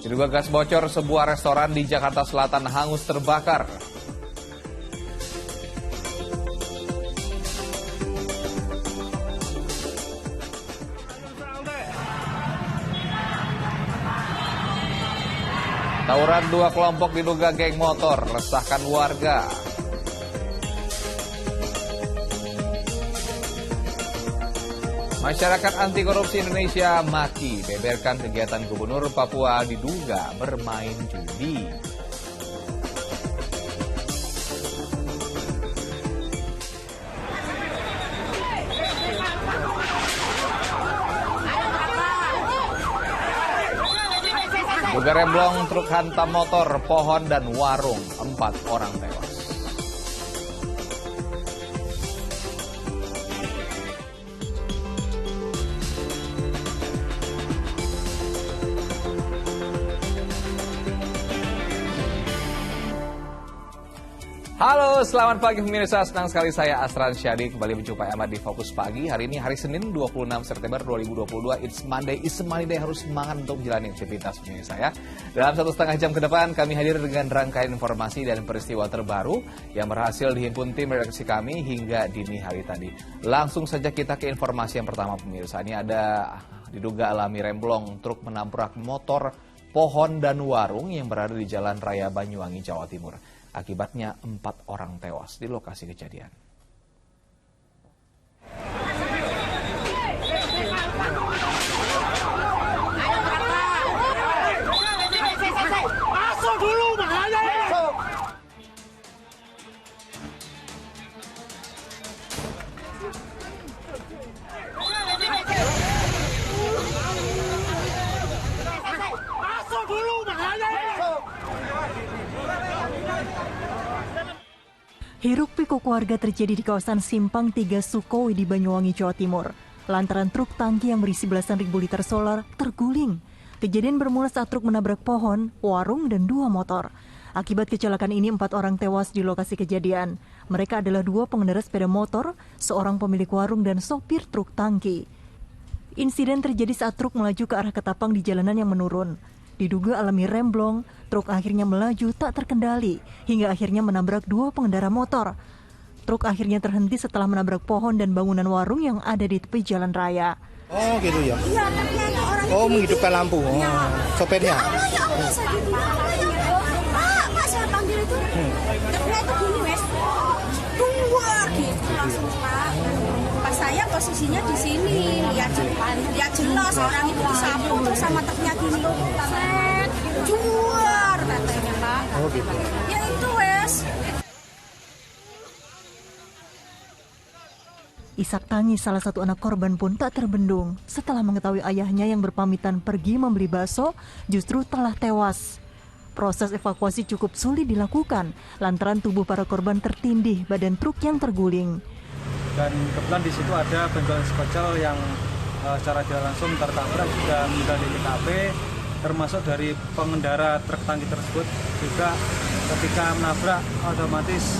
Diduga gas bocor, sebuah restoran di Jakarta Selatan hangus terbakar. Tawuran dua kelompok diduga geng motor resahkan warga. Masyarakat anti korupsi Indonesia maki beberkan kegiatan Gubernur Papua diduga bermain judi. Duga remblong truk hantam motor, pohon dan warung, 4 orang tewas. Halo, selamat pagi pemirsa. Senang sekali saya Asran Syadi kembali menjumpai Anda di Fokus Pagi. Hari ini hari Senin 26 September 2022. It's Monday, it's Money Day. Harus semangat untuk menjalani aktivitas pemirsa ya. Dalam 1,5 jam ke depan kami hadir dengan rangkaian informasi dan peristiwa terbaru yang berhasil dihimpun tim redaksi kami hingga dini hari tadi. Langsung saja kita ke informasi yang pertama pemirsa. Ini ada diduga alami remblong truk menabrak motor, pohon dan warung yang berada di Jalan Raya Banyuwangi, Jawa Timur. Akibatnya 4 orang tewas di lokasi kejadian. Masuk dulu makanya. Masuk dulu makanya. Hiruk pikuk warga terjadi di kawasan Simpang 3 Sukowi di Banyuwangi, Jawa Timur. Lantaran truk tangki yang berisi belasan ribu liter solar terguling. Kejadian bermula saat truk menabrak pohon, warung, dan 2 motor. Akibat kecelakaan ini 4 orang tewas di lokasi kejadian. Mereka adalah 2 pengendara sepeda motor, seorang pemilik warung, dan sopir truk tangki. Insiden terjadi saat truk melaju ke arah ketapang di jalanan yang menurun. Diduga alami remblong, truk akhirnya melaju tak terkendali hingga akhirnya menabrak 2 pengendara motor. Truk akhirnya terhenti setelah menabrak pohon dan bangunan warung yang ada di tepi jalan raya. Oh gitu ya? Iya, ternyata orang Oh menghidupkan lampu, sopirnya? Ya Allah, saya ditolong. Pak, saya panggil itu. Ternyata itu gini, wes. Keluar gitu langsung, Pak. Pas saya posisinya di sini, lihat jelas orang itu disapu terus sama truknya gini. Set, keluar katanya, Pak. Oh gitu. Ya itu, wes. Isak tangis salah satu anak korban pun tak terbendung setelah mengetahui ayahnya yang berpamitan pergi membeli bakso justru telah tewas. Proses evakuasi cukup sulit dilakukan lantaran tubuh para korban tertindih badan truk yang terguling. Dan kebetulan di situ ada benturan skocel yang secara tidak langsung tertabrak juga meninggal di TKP, termasuk dari pengendara truk tangki tersebut juga ketika menabrak otomatis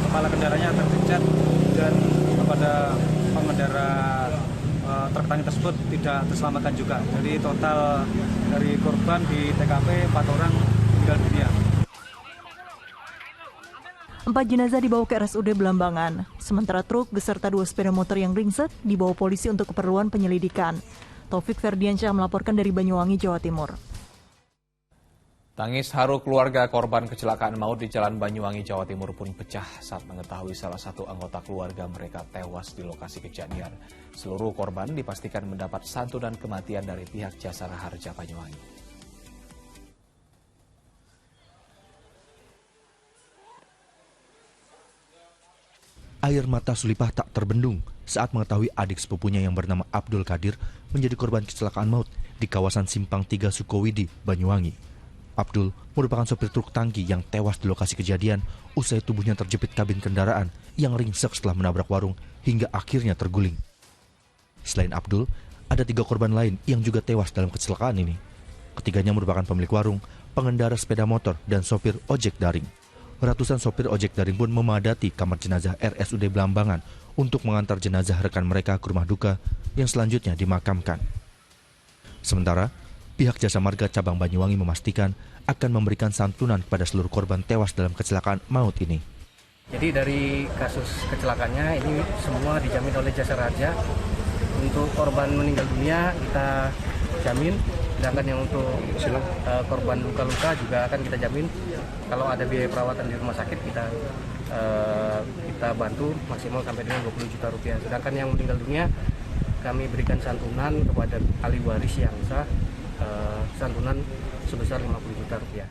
kepala kendaraannya terpencet dan kepada pengendara truk tangki tersebut tidak terselamatkan juga. Jadi total dari korban di TKP 4 orang meninggal dunia. 4 jenazah dibawa ke RSUD Belambangan, sementara truk beserta 2 sepeda motor yang ringsek dibawa polisi untuk keperluan penyelidikan. Taufik Ferdiansyah melaporkan dari Banyuwangi, Jawa Timur. Tangis haru keluarga korban kecelakaan maut di Jalan Banyuwangi, Jawa Timur pun pecah saat mengetahui salah satu anggota keluarga mereka tewas di lokasi kejadian. Seluruh korban dipastikan mendapat santunan kematian dari pihak Jasara Harja Banyuwangi. Air mata Sulipah tak terbendung saat mengetahui adik sepupunya yang bernama Abdul Qadir menjadi korban kecelakaan maut di kawasan Simpang 3 Sukowidi, Banyuwangi. Abdul merupakan sopir truk tangki yang tewas di lokasi kejadian usai tubuhnya terjepit kabin kendaraan yang ringsek setelah menabrak warung hingga akhirnya terguling. Selain Abdul, ada 3 korban lain yang juga tewas dalam kecelakaan ini. Ketiganya merupakan pemilik warung, pengendara sepeda motor, dan sopir ojek daring. Ratusan sopir ojek daring pun memadati kamar jenazah RSUD Belambangan untuk mengantar jenazah rekan mereka ke rumah duka yang selanjutnya dimakamkan. Sementara, Pihak Jasa Marga Cabang Banyuwangi memastikan akan memberikan santunan kepada seluruh korban tewas dalam kecelakaan maut ini. Jadi dari kasus kecelakaannya ini semua dijamin oleh Jasa Raja. Untuk korban meninggal dunia kita jamin, sedangkan yang untuk korban luka-luka juga akan kita jamin. Kalau ada biaya perawatan di rumah sakit kita bantu maksimal sampai dengan 20 juta rupiah. Sedangkan yang meninggal dunia kami berikan santunan kepada ahli waris yang sah, santunan sebesar 50 juta rupiah.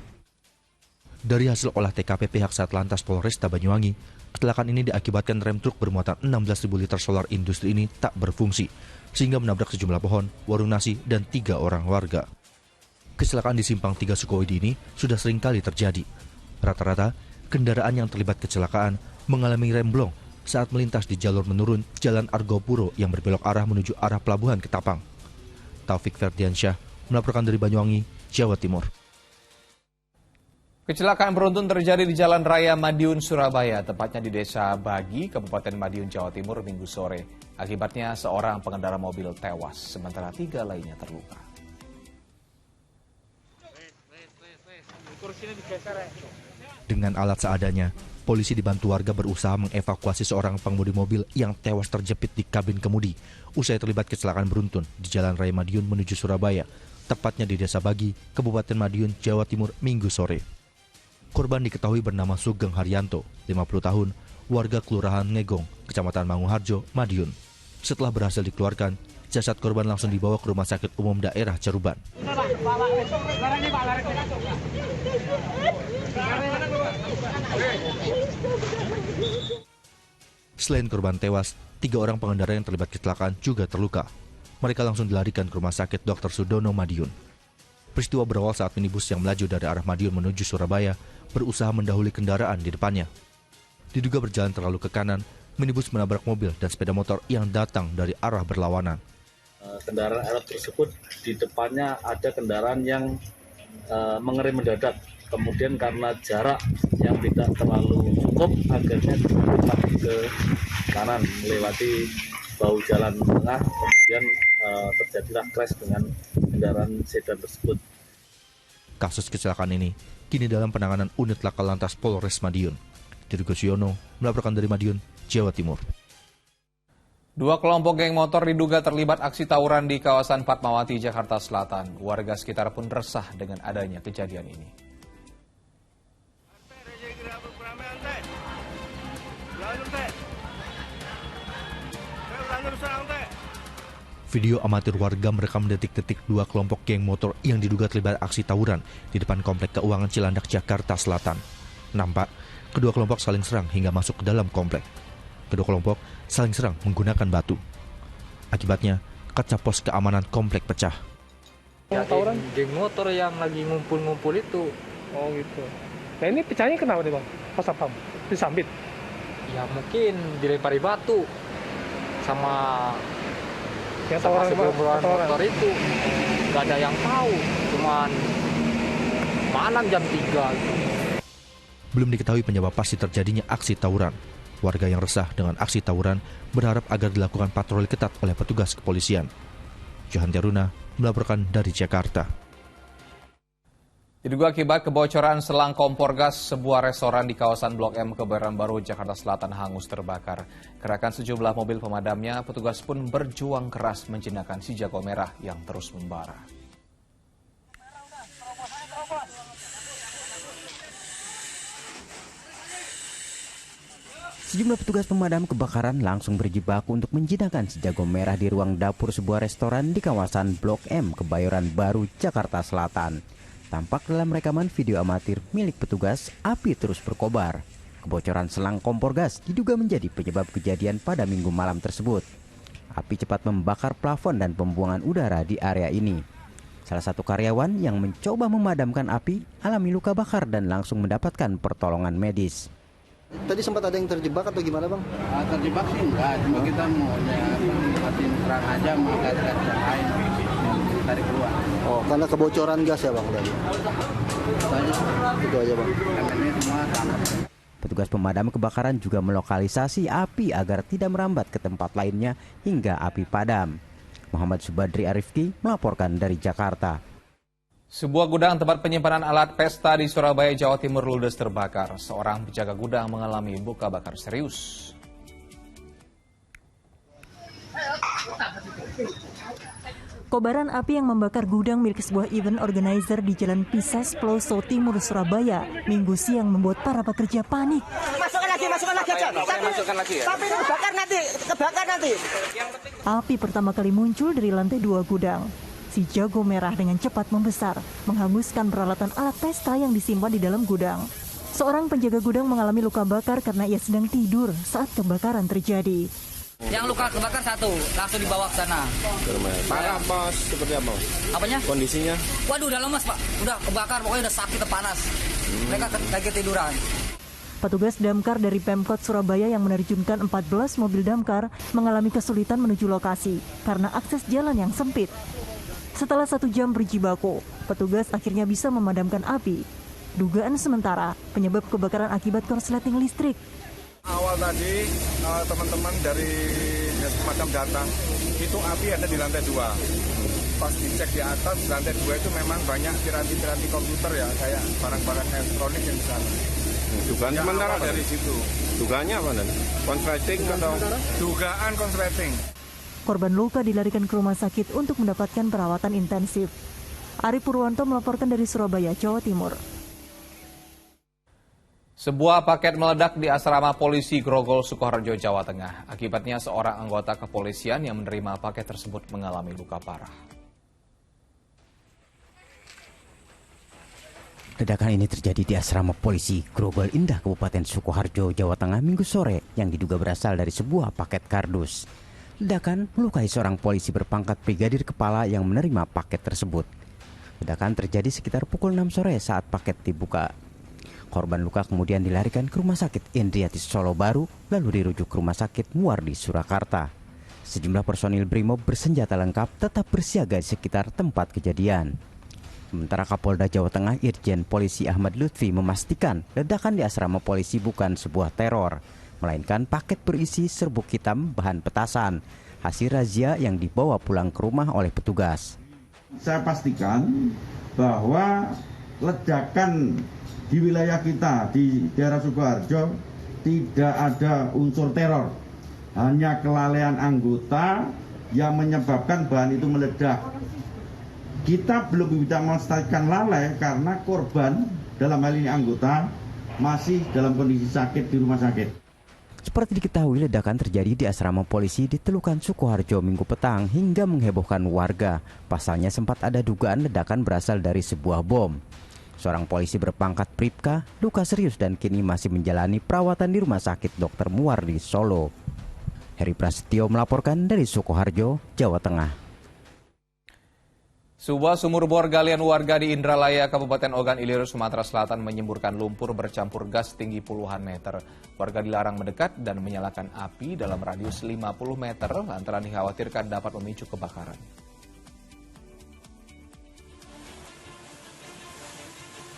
Dari hasil olah TKP pihak Satlantas Polresta Banyuwangi, kecelakaan ini diakibatkan rem truk bermuatan 16.000 liter solar industri ini tak berfungsi, sehingga menabrak sejumlah pohon, warung nasi, dan 3 orang warga. Kecelakaan di Simpang 3 Sukowidi ini sudah sering kali terjadi. Rata-rata, kendaraan yang terlibat kecelakaan mengalami remblong saat melintas di jalur menurun Jalan Argopuro yang berbelok arah menuju arah Pelabuhan Ketapang. Taufik Ferdiansyah melaporkan dari Banyuwangi, Jawa Timur. Kecelakaan beruntun terjadi di Jalan Raya Madiun, Surabaya, tepatnya di Desa Bagi, Kabupaten Madiun, Jawa Timur, Minggu sore. Akibatnya seorang pengendara mobil tewas, sementara 3 lainnya terluka. Dengan alat seadanya, polisi dibantu warga berusaha mengevakuasi seorang pengemudi mobil yang tewas terjepit di kabin kemudi usai terlibat kecelakaan beruntun di Jalan Raya Madiun menuju Surabaya, tepatnya di Desa Bagi, Kabupaten Madiun, Jawa Timur, Minggu sore. Korban diketahui bernama Sugeng Haryanto, 50 tahun, warga Kelurahan Ngegong, Kecamatan Manguharjo, Madiun. Setelah berhasil dikeluarkan, jasad korban langsung dibawa ke Rumah Sakit Umum Daerah Ceruban. Selain korban tewas, 3 orang pengendara yang terlibat kecelakaan juga terluka. Mereka langsung dilarikan ke Rumah Sakit Dr. Sudono Madiun. Peristiwa berawal saat minibus yang melaju dari arah Madiun menuju Surabaya berusaha mendahului kendaraan di depannya. Diduga berjalan terlalu ke kanan, minibus menabrak mobil dan sepeda motor yang datang dari arah berlawanan. Kendaraan Arab tersebut di depannya ada kendaraan yang mengerem mendadak. Kemudian karena jarak yang tidak terlalu cukup, akhirnya diputar ke kanan melewati bahu jalan tengah. Kemudian terjadilah crash dengan kendaraan sedan tersebut. Kasus kecelakaan ini kini dalam penanganan unit Laka Lantas Polres Madiun. Dirgo Siono melaporkan dari Madiun, Jawa Timur. 2 kelompok geng motor diduga terlibat aksi tawuran di kawasan Fatmawati, Jakarta Selatan. Warga sekitar pun resah dengan adanya kejadian ini. Video amatir warga merekam detik-detik 2 kelompok geng motor yang diduga terlibat aksi tawuran di depan Komplek Keuangan Cilandak, Jakarta Selatan. Nampak, kedua kelompok saling serang hingga masuk ke dalam komplek. Kedua kelompok saling serang menggunakan batu. Akibatnya, kaca pos keamanan komplek pecah. Tawuran geng motor yang lagi ngumpul-ngumpul itu. Oh gitu. Nah ini pecahnya kenapa nih Bang? Pas apa? Disambit? Ya mungkin dilempari batu sama tawuran motor itu. Gak ada yang tahu, cuman malam jam 3. Belum diketahui penyebab pasti terjadinya aksi tawuran. Warga yang resah dengan aksi tawuran berharap agar dilakukan patroli ketat oleh petugas kepolisian. Johan Teruna melaporkan dari Jakarta. Diduga akibat kebocoran selang kompor gas, sebuah restoran di kawasan Blok M Kebayoran Baru, Jakarta Selatan hangus terbakar. Kerahkan sejumlah mobil pemadamnya, petugas pun berjuang keras menjinakkan si jago merah yang terus membara. Sejumlah petugas pemadam kebakaran langsung berjibaku untuk menjinakkan si jago merah di ruang dapur sebuah restoran di kawasan Blok M Kebayoran Baru, Jakarta Selatan. Tampak dalam rekaman video amatir milik petugas, api terus berkobar. Kebocoran selang kompor gas diduga menjadi penyebab kejadian pada Minggu malam tersebut. Api cepat membakar plafon dan pembuangan udara di area ini. Salah satu karyawan yang mencoba memadamkan api alami luka bakar dan langsung mendapatkan pertolongan medis. Tadi sempat ada yang terjebak atau gimana Bang? Terjebak sih enggak, cuma kita mau matiin terang aja, mau gas-gas yang lain tarik keluar. Oh, karena kebocoran gas ya Bang tadi? Itu aja Bang. Ini semua sama. Petugas pemadam kebakaran juga melokalisasi api agar tidak merambat ke tempat lainnya hingga api padam. Muhammad Subadri Arifki melaporkan dari Jakarta. Sebuah gudang tempat penyimpanan alat pesta di Surabaya, Jawa Timur ludes terbakar. Seorang penjaga gudang mengalami luka bakar serius. Kobaran api yang membakar gudang milik sebuah event organizer di Jalan Pisas, Peloso Timur, Surabaya, Minggu siang membuat para pekerja panik. Masukkan lagi aja. Tapi kebakar nanti. Api pertama kali muncul dari lantai 2 gudang. Si jago merah dengan cepat membesar, menghanguskan peralatan alat pesta yang disimpan di dalam gudang. Seorang penjaga gudang mengalami luka bakar karena ia sedang tidur saat kebakaran terjadi. Yang luka kebakar 1, langsung dibawa ke sana. Parah apa seperti apa? Apanya? Kondisinya? Waduh, udah lemas Pak. Udah kebakar, pokoknya udah sakit, panas. Mereka lagi tiduran. Petugas damkar dari Pemkot Surabaya yang menerjunkan 14 mobil damkar mengalami kesulitan menuju lokasi karena akses jalan yang sempit. Setelah 1 jam berjibaku, petugas akhirnya bisa memadamkan api. Dugaan sementara, penyebab kebakaran akibat korsleting listrik. Awal tadi teman-teman dari Pemadam datang, itu api ada di lantai 2. Pas dicek di atas, lantai 2 itu memang banyak piranti-piranti komputer ya, kayak barang-barang elektronik yang di sana. Dugaan sementara dari situ. Dugaannya apa dan? Konsleting atau? Dugaan konsleting. Korban luka dilarikan ke rumah sakit untuk mendapatkan perawatan intensif. Ari Purwanto melaporkan dari Surabaya, Jawa Timur. Sebuah paket meledak di asrama polisi Grogol, Sukoharjo, Jawa Tengah. Akibatnya seorang anggota kepolisian yang menerima paket tersebut mengalami luka parah. Ledakan ini terjadi di asrama polisi Grogol Indah, Kabupaten Sukoharjo, Jawa Tengah, Minggu sore yang diduga berasal dari sebuah paket kardus. Ledakan melukai seorang polisi berpangkat brigadir kepala yang menerima paket tersebut. Ledakan terjadi sekitar pukul 6 sore saat paket dibuka. Korban luka kemudian dilarikan ke Rumah Sakit Indriatis Solo Baru, lalu dirujuk ke Rumah Sakit Muwardi Surakarta. Sejumlah personil BRIMOB bersenjata lengkap tetap bersiaga di sekitar tempat kejadian. Sementara Kapolda Jawa Tengah Irjen Polisi Ahmad Lutfi memastikan ledakan di asrama polisi bukan sebuah teror, melainkan paket berisi serbuk hitam bahan petasan, hasil razia yang dibawa pulang ke rumah oleh petugas. Saya pastikan bahwa ledakan di wilayah kita di daerah Sukoharjo tidak ada unsur teror, hanya kelalaian anggota yang menyebabkan bahan itu meledak. Kita belum bisa memastikan lalai karena korban dalam hal ini anggota masih dalam kondisi sakit di rumah sakit. Seperti diketahui, ledakan terjadi di asrama polisi di Telukan Sukoharjo Minggu petang hingga menghebohkan warga. Pasalnya sempat ada dugaan ledakan berasal dari sebuah bom. Seorang polisi berpangkat Bribka luka serius dan kini masih menjalani perawatan di Rumah Sakit Dr. Muwardi Solo. Heri Prasetyo melaporkan dari Sukoharjo, Jawa Tengah. Sebuah sumur bor galian warga di Indralaya, Kabupaten Ogan Ilir, Sumatera Selatan menyemburkan lumpur bercampur gas tinggi puluhan meter. Warga dilarang mendekat dan menyalakan api dalam radius 50 meter lantaran dikhawatirkan dapat memicu kebakaran.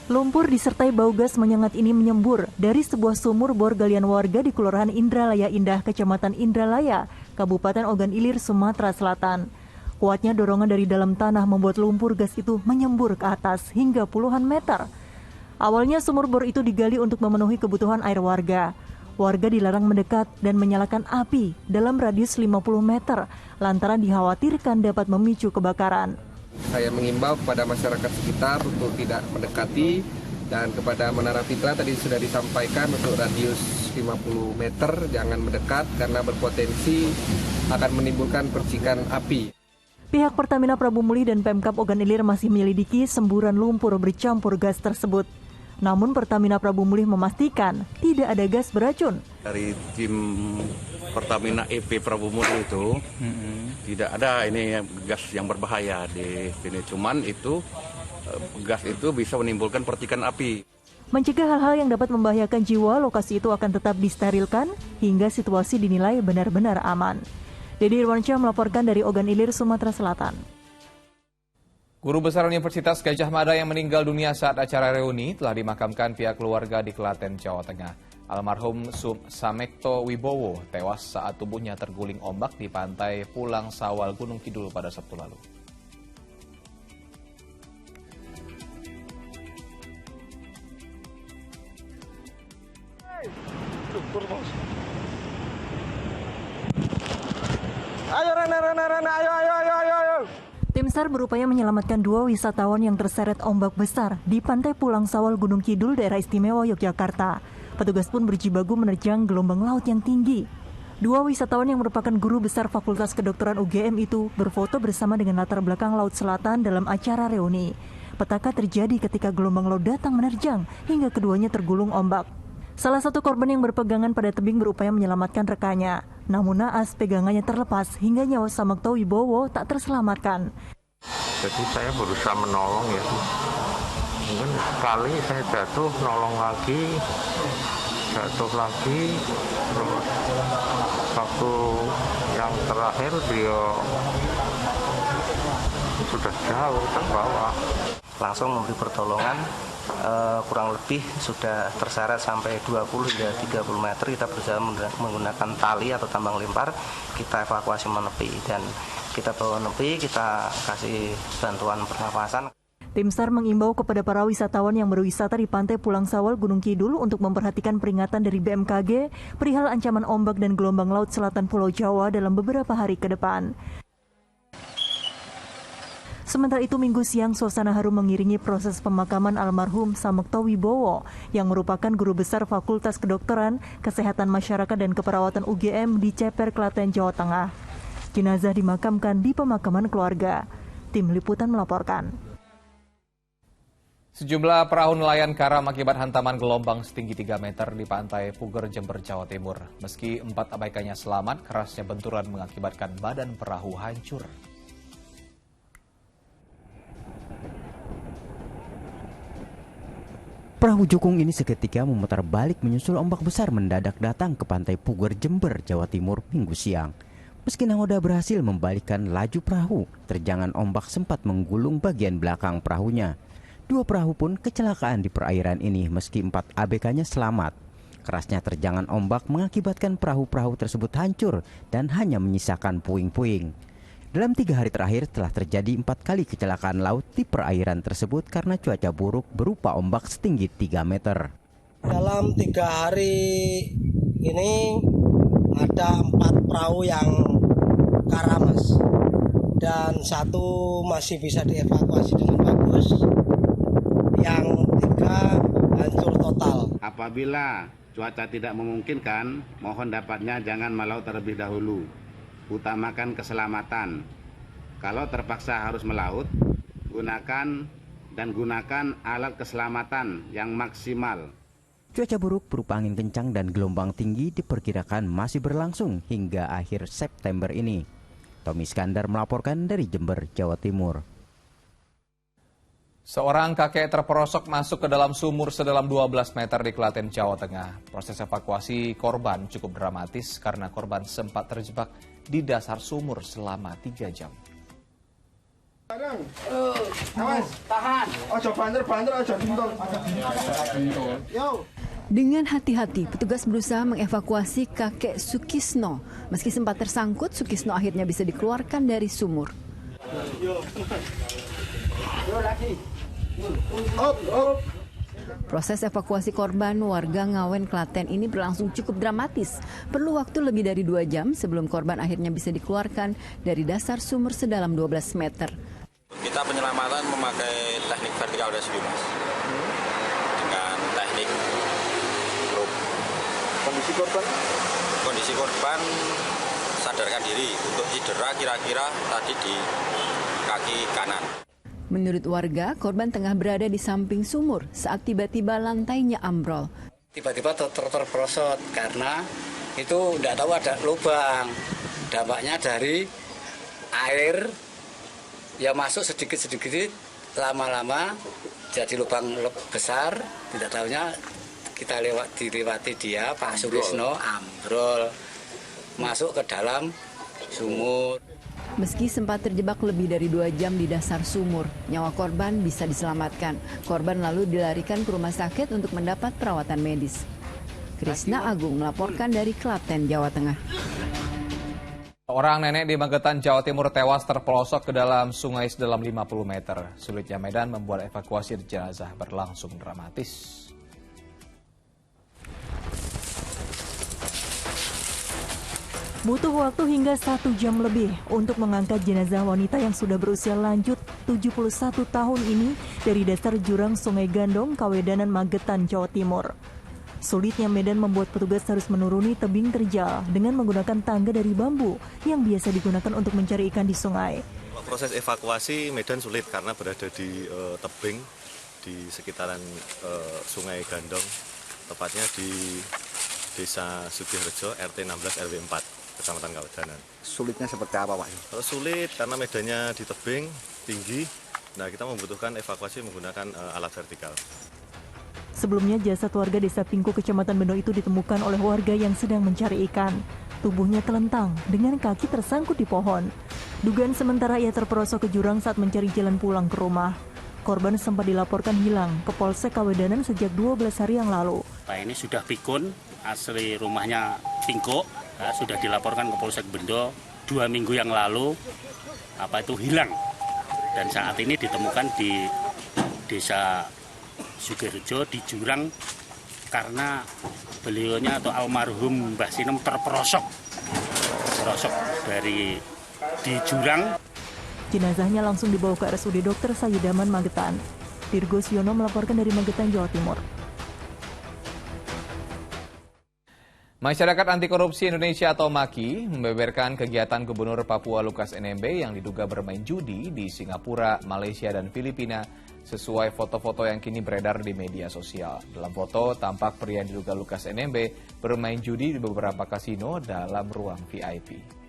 Lumpur disertai bau gas menyengat ini menyembur dari sebuah sumur bor galian warga di Kelurahan Indralaya Indah, Kecamatan Indralaya, Kabupaten Ogan Ilir, Sumatera Selatan. Kuatnya dorongan dari dalam tanah membuat lumpur gas itu menyembur ke atas hingga puluhan meter. Awalnya sumur bor itu digali untuk memenuhi kebutuhan air warga. Warga dilarang mendekat dan menyalakan api dalam radius 50 meter lantaran dikhawatirkan dapat memicu kebakaran. Saya mengimbau kepada masyarakat sekitar untuk tidak mendekati, dan kepada Menara Fitra tadi sudah disampaikan untuk radius 50 meter jangan mendekat karena berpotensi akan menimbulkan percikan api. Pihak Pertamina Prabu Muli dan Pemkab Ogan Ilir masih menyelidiki semburan lumpur bercampur gas tersebut. Namun Pertamina Prabu Muli memastikan tidak ada gas beracun. Dari tim Pertamina EP Prabu Muli itu tidak ada ini gas yang berbahaya di sini. Cuman itu gas itu bisa menimbulkan percikan api. Mencegah hal-hal yang dapat membahayakan jiwa, lokasi itu akan tetap disterilkan hingga situasi dinilai benar-benar aman. Dedi Irwansyah melaporkan dari Ogan Ilir, Sumatera Selatan. Guru Besar Universitas Gajah Mada yang meninggal dunia saat acara reuni telah dimakamkan pihak keluarga di Klaten, Jawa Tengah. Almarhum Samekto Wibowo tewas saat tubuhnya terguling ombak di pantai Pulang Sawal, Gunung Kidul pada Sabtu lalu. ayo. Tim SAR berupaya menyelamatkan 2 wisatawan yang terseret ombak besar di pantai Pulang Sawal Gunung Kidul, daerah istimewa Yogyakarta. Petugas pun berjibaku menerjang gelombang laut yang tinggi. 2 wisatawan yang merupakan guru besar Fakultas Kedokteran UGM itu berfoto bersama dengan latar belakang Laut Selatan dalam acara reuni. Petaka terjadi ketika gelombang laut datang menerjang hingga keduanya tergulung ombak. Salah satu korban yang berpegangan pada tebing berupaya menyelamatkan rekannya. Namun naas pegangannya terlepas hingga nyawa Samakto Wibowo tak terselamatkan. Jadi saya berusaha menolong ya. Mungkin sekali saya jatuh, nolong lagi, jatuh lagi. Terus waktu yang terakhir dia sudah jauh terbawa. Langsung memberi pertolongan. Kurang lebih sudah terseret sampai 20 hingga 30 meter. Kita berusaha menggunakan tali atau tambang lempar, kita evakuasi menepi dan kita bawa menepi, kita kasih bantuan pernafasan. Tim SAR mengimbau kepada para wisatawan yang berwisata di pantai Pulang Sawal Gunung Kidul untuk memperhatikan peringatan dari BMKG perihal ancaman ombak dan gelombang laut selatan Pulau Jawa dalam beberapa hari ke depan. Sementara itu, Minggu siang suasana haru mengiringi proses pemakaman almarhum Samakto Wibowo yang merupakan guru besar Fakultas Kedokteran, Kesehatan Masyarakat dan Keperawatan UGM di Ceper, Klaten, Jawa Tengah. Jenazah dimakamkan di pemakaman keluarga. Tim Liputan melaporkan. Sejumlah perahu nelayan karam akibat hantaman gelombang setinggi 3 meter di pantai Puger, Jember, Jawa Timur. Meski 4 abaikannya selamat, kerasnya benturan mengakibatkan badan perahu hancur. Perahu jukung ini seketika memutar balik menyusul ombak besar mendadak datang ke pantai Puger, Jember, Jawa Timur Minggu siang. Meski nahoda berhasil membalikkan laju perahu, terjangan ombak sempat menggulung bagian belakang perahunya. 2 perahu pun kecelakaan di perairan ini meski 4 ABK-nya selamat. Kerasnya terjangan ombak mengakibatkan perahu-perahu tersebut hancur dan hanya menyisakan puing-puing. Dalam 3 hari terakhir telah terjadi 4 kali kecelakaan laut di perairan tersebut karena cuaca buruk berupa ombak setinggi 3 meter. Dalam 3 hari ini ada 4 perahu yang karam, Mas. Dan 1 masih bisa dievakuasi dengan bagus. Yang 3 hancur total. Apabila cuaca tidak memungkinkan, mohon dapatnya jangan melaut terlebih dahulu. Utamakan keselamatan. Kalau terpaksa harus melaut, gunakan alat keselamatan yang maksimal. Cuaca buruk berupa angin kencang dan gelombang tinggi diperkirakan masih berlangsung hingga akhir September ini. Tommy Iskandar melaporkan dari Jember, Jawa Timur. Seorang kakek terperosok masuk ke dalam sumur sedalam 12 meter di Klaten, Jawa Tengah. Proses evakuasi korban cukup dramatis karena korban sempat terjebak di dasar sumur selama 3 jam. Awas, tahan. Ojo banter, ojo bentul. Dengan hati-hati, petugas berusaha mengevakuasi kakek Sukisno. Meski sempat tersangkut, Sukisno akhirnya bisa dikeluarkan dari sumur. Yo lagi. Proses evakuasi korban warga Ngawen, Klaten ini berlangsung cukup dramatis. Perlu waktu lebih dari 2 jam sebelum korban akhirnya bisa dikeluarkan dari dasar sumur sedalam 12 meter. Kita penyelamatan memakai teknik vertical rescue, Mas. Dengan teknik rope. Kondisi korban sadarkan diri. Untuk cedera kira-kira tadi di kaki kanan. Menurut warga, korban tengah berada di samping sumur saat tiba-tiba lantainya ambrol. Tiba-tiba terperosot karena itu tidak tahu ada lubang. Dampaknya dari air ya masuk sedikit-sedikit, lama-lama jadi lubang besar. Tidak tahunya kita dilewati dia, Pak Sukisno, ambrol masuk ke dalam sumur. Meski sempat terjebak lebih dari 2 jam di dasar sumur, nyawa korban bisa diselamatkan. Korban lalu dilarikan ke rumah sakit untuk mendapat perawatan medis. Krisna Agung melaporkan dari Klaten, Jawa Tengah. Seorang nenek di Magetan, Jawa Timur tewas terpelosok ke dalam sungai sedalam 50 meter. Sulitnya medan membuat evakuasi jenazah berlangsung dramatis. Butuh waktu hingga 1 jam lebih untuk mengangkat jenazah wanita yang sudah berusia lanjut 71 tahun ini dari dasar jurang Sungai Gandong, Kawedanan, Magetan, Jawa Timur. Sulitnya medan membuat petugas harus menuruni tebing terjal dengan menggunakan tangga dari bambu yang biasa digunakan untuk mencari ikan di sungai. Proses evakuasi medan sulit karena berada di tebing di sekitaran Sungai Gandong, tepatnya di Desa Sugiharjo, RT 16 RW 4. Kecamatan Kawedanan. Sulitnya seperti apa, Pak? Sulit karena medannya di tebing, tinggi. Nah, kita membutuhkan evakuasi menggunakan alat vertikal. Sebelumnya jasad warga Desa Pingku, Kecamatan Bendo itu ditemukan oleh warga yang sedang mencari ikan. Tubuhnya telentang dengan kaki tersangkut di pohon. Dugaan sementara ia terperosok ke jurang saat mencari jalan pulang ke rumah. Korban sempat dilaporkan hilang ke Polsek Kawedanan sejak 12 hari yang lalu. Pak ini sudah pikun, asli rumahnya Pingko. Sudah dilaporkan ke Polsek Bendo 2 minggu yang lalu hilang, dan saat ini ditemukan di Desa Sugiharjo di jurang karena beliaunya atau almarhum Mbah Sinem terperosok dari di jurang. Jenazahnya langsung dibawa ke RSUD Dr. Sayyidaman Magetan. Dirgo Siono melaporkan dari Magetan, Jawa Timur. Masyarakat Anti Korupsi Indonesia atau MAKI membeberkan kegiatan Gubernur Papua Lukas NMB yang diduga bermain judi di Singapura, Malaysia, dan Filipina sesuai foto-foto yang kini beredar di media sosial. Dalam foto, tampak pria yang diduga Lukas NMB bermain judi di beberapa kasino dalam ruang VIP.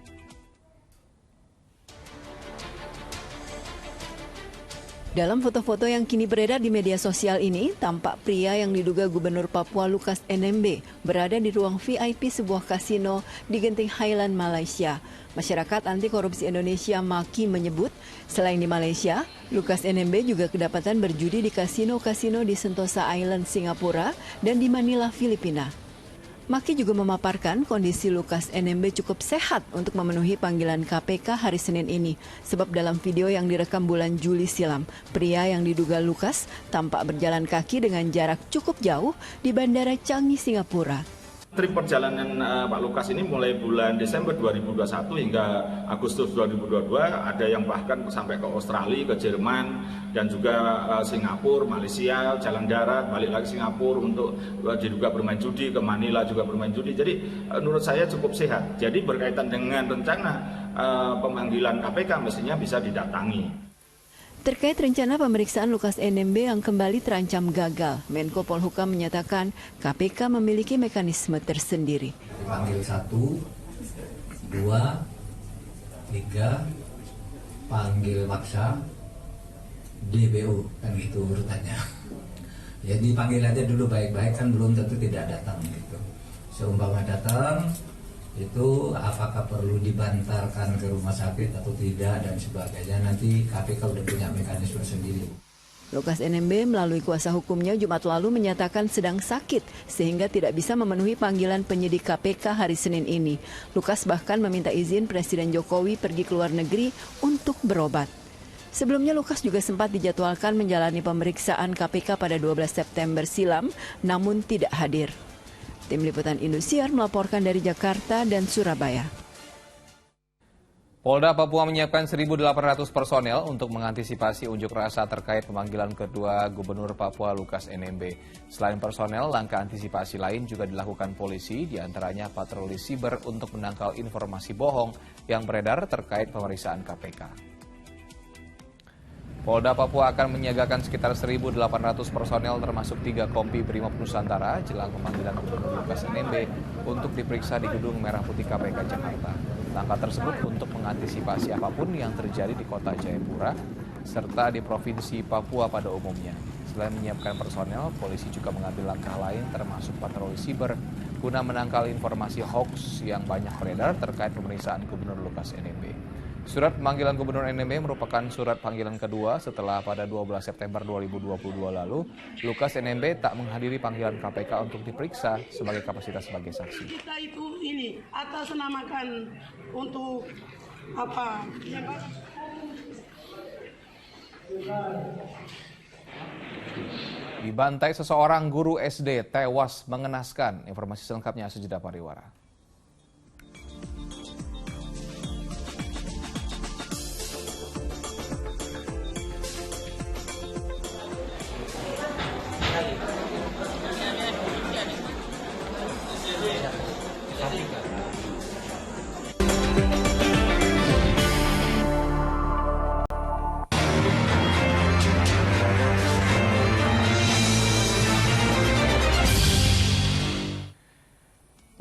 Dalam foto-foto yang kini beredar di media sosial ini, tampak pria yang diduga Gubernur Papua Lukas NMB berada di ruang VIP sebuah kasino di Genting Highland, Malaysia. Masyarakat Anti Korupsi Indonesia MAKI menyebut, selain di Malaysia, Lukas NMB juga kedapatan berjudi di kasino-kasino di Sentosa Island, Singapura, dan di Manila, Filipina. MAKI juga memaparkan kondisi Lukas NMB cukup sehat untuk memenuhi panggilan KPK hari Senin ini. Sebab dalam video yang direkam bulan Juli silam, pria yang diduga Lukas tampak berjalan kaki dengan jarak cukup jauh di Bandara Changi, Singapura. Trip perjalanan Pak Lukas ini mulai bulan Desember 2021 hingga Agustus 2022, ada yang bahkan sampai ke Australia, ke Jerman, dan juga Singapura, Malaysia, jalan darat, balik lagi Singapura untuk diduga bermain judi, ke Manila juga bermain judi. Jadi menurut saya cukup sehat. Jadi berkaitan dengan rencana pemanggilan KPK mestinya bisa didatangi. Terkait rencana pemeriksaan Lukas NMB yang kembali terancam gagal, Menko Polhukam menyatakan KPK memiliki mekanisme tersendiri. Panggil 1, 2, 3, panggil paksa, DBU, kan gitu urutannya. Jadi panggil aja dulu baik-baik, kan belum tentu tidak datang gitu. Seumpama datang, itu apakah perlu dibantarkan ke rumah sakit atau tidak dan sebagainya, nanti KPK udah punya mekanisme sendiri. Lukas NMB melalui kuasa hukumnya Jumat lalu menyatakan sedang sakit sehingga tidak bisa memenuhi panggilan penyidik KPK hari Senin ini. Lukas bahkan meminta izin Presiden Jokowi pergi ke luar negeri untuk berobat. Sebelumnya Lukas juga sempat dijadwalkan menjalani pemeriksaan KPK pada 12 September silam namun tidak hadir. Tim Liputan Indosiar melaporkan dari Jakarta dan Surabaya. Polda Papua menyiapkan 1.800 personel untuk mengantisipasi unjuk rasa terkait pemanggilan kedua Gubernur Papua Lukas NMB. Selain personel, langkah antisipasi lain juga dilakukan polisi, diantaranya patroli siber untuk menangkal informasi bohong yang beredar terkait pemeriksaan KPK. Polda Papua akan menyiagakan sekitar 1.800 personel termasuk 3 kompi Brimob Nusantara jelang pemanggilan Gubernur Lukas NMB untuk diperiksa di Gedung Merah Putih KPK Jakarta. Langkah tersebut untuk mengantisipasi apapun yang terjadi di kota Jayapura serta di Provinsi Papua pada umumnya. Selain menyiapkan personel, polisi juga mengambil langkah lain termasuk patroli siber guna menangkal informasi hoax yang banyak beredar terkait pemeriksaan Gubernur Lukas NMB. Surat pemanggilan Gubernur NMB merupakan surat panggilan kedua setelah pada 12 September 2022 lalu, Lukas NMB tak menghadiri panggilan KPK untuk diperiksa sebagai kapasitas sebagai saksi. Kita itu ini atas namakan untuk apa? Dibantai seseorang guru SD tewas mengenaskan. Informasi selengkapnya sejenak pariwara.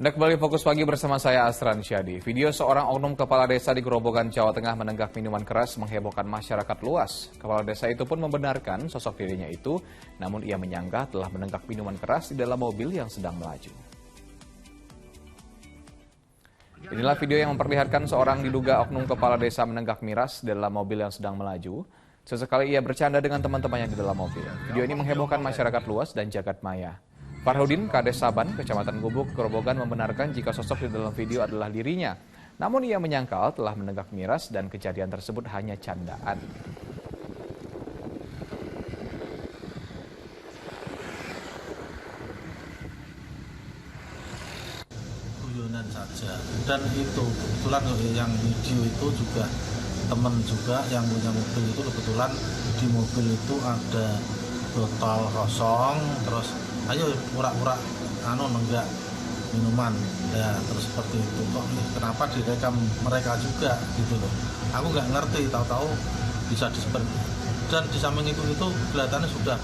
Anda kembali Fokus Pagi bersama saya Asran Syadi. Video seorang oknum kepala desa di Grobogan, Jawa Tengah menenggak minuman keras menghebohkan masyarakat luas. Kepala desa itu pun membenarkan sosok dirinya itu, namun ia menyangka telah menenggak minuman keras di dalam mobil yang sedang melaju. Inilah video yang memperlihatkan seorang diduga oknum kepala desa menenggak miras dalam mobil yang sedang melaju. Sesekali ia bercanda dengan teman-temannya di dalam mobil. Video ini menghebohkan masyarakat luas dan jagat maya. Farhudin, Kades Saban, Kecamatan Gubuk, Grobogan membenarkan jika sosok di dalam video adalah dirinya. Namun ia menyangkal telah menenggak miras dan kejadian tersebut hanya candaan. Guyonan saja. Dan itu kebetulan yang video itu juga teman juga yang punya mobil itu kebetulan di mobil itu ada botol kosong, terus ayo pura-pura nenggak minuman ya, terus seperti itu. Kok kenapa direkam mereka juga gitu loh, aku nggak ngerti, tahu-tahu bisa seperti. Dan di samping itu kelihatannya sudah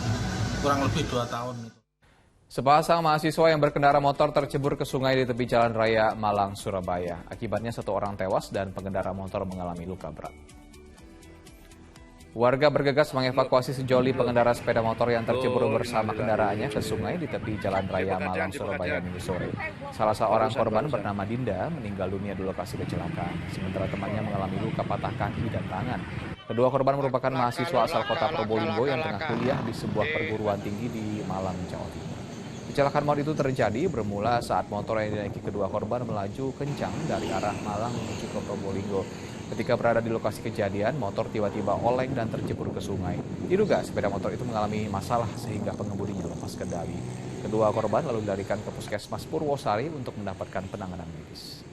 kurang lebih 2 tahun gitu. Sepasang mahasiswa yang berkendara motor tercebur ke sungai di tepi Jalan Raya Malang, Surabaya. Akibatnya 1 orang tewas dan pengendara motor mengalami luka berat. Warga bergegas mengevakuasi sejoli pengendara sepeda motor yang tercebur bersama kendaraannya ke sungai di tepi Jalan Raya Malang, Surabaya Minggu sore. Salah seorang korban bernama Dinda meninggal dunia di lokasi kecelakaan, sementara temannya mengalami luka patah kaki dan tangan. Kedua korban merupakan mahasiswa asal kota Probolinggo yang tengah kuliah di sebuah perguruan tinggi di Malang, Jawa Timur. Kecelakaan maut itu terjadi bermula saat motor yang dinaiki kedua korban melaju kencang dari arah Malang menuju ke Probolinggo. Ketika berada di lokasi kejadian, motor tiba-tiba oleng dan tercebur ke sungai. Diduga sepeda motor itu mengalami masalah sehingga pengemudinya lepas kendali. Kedua korban lalu dilarikan ke Puskesmas Purwosari untuk mendapatkan penanganan medis.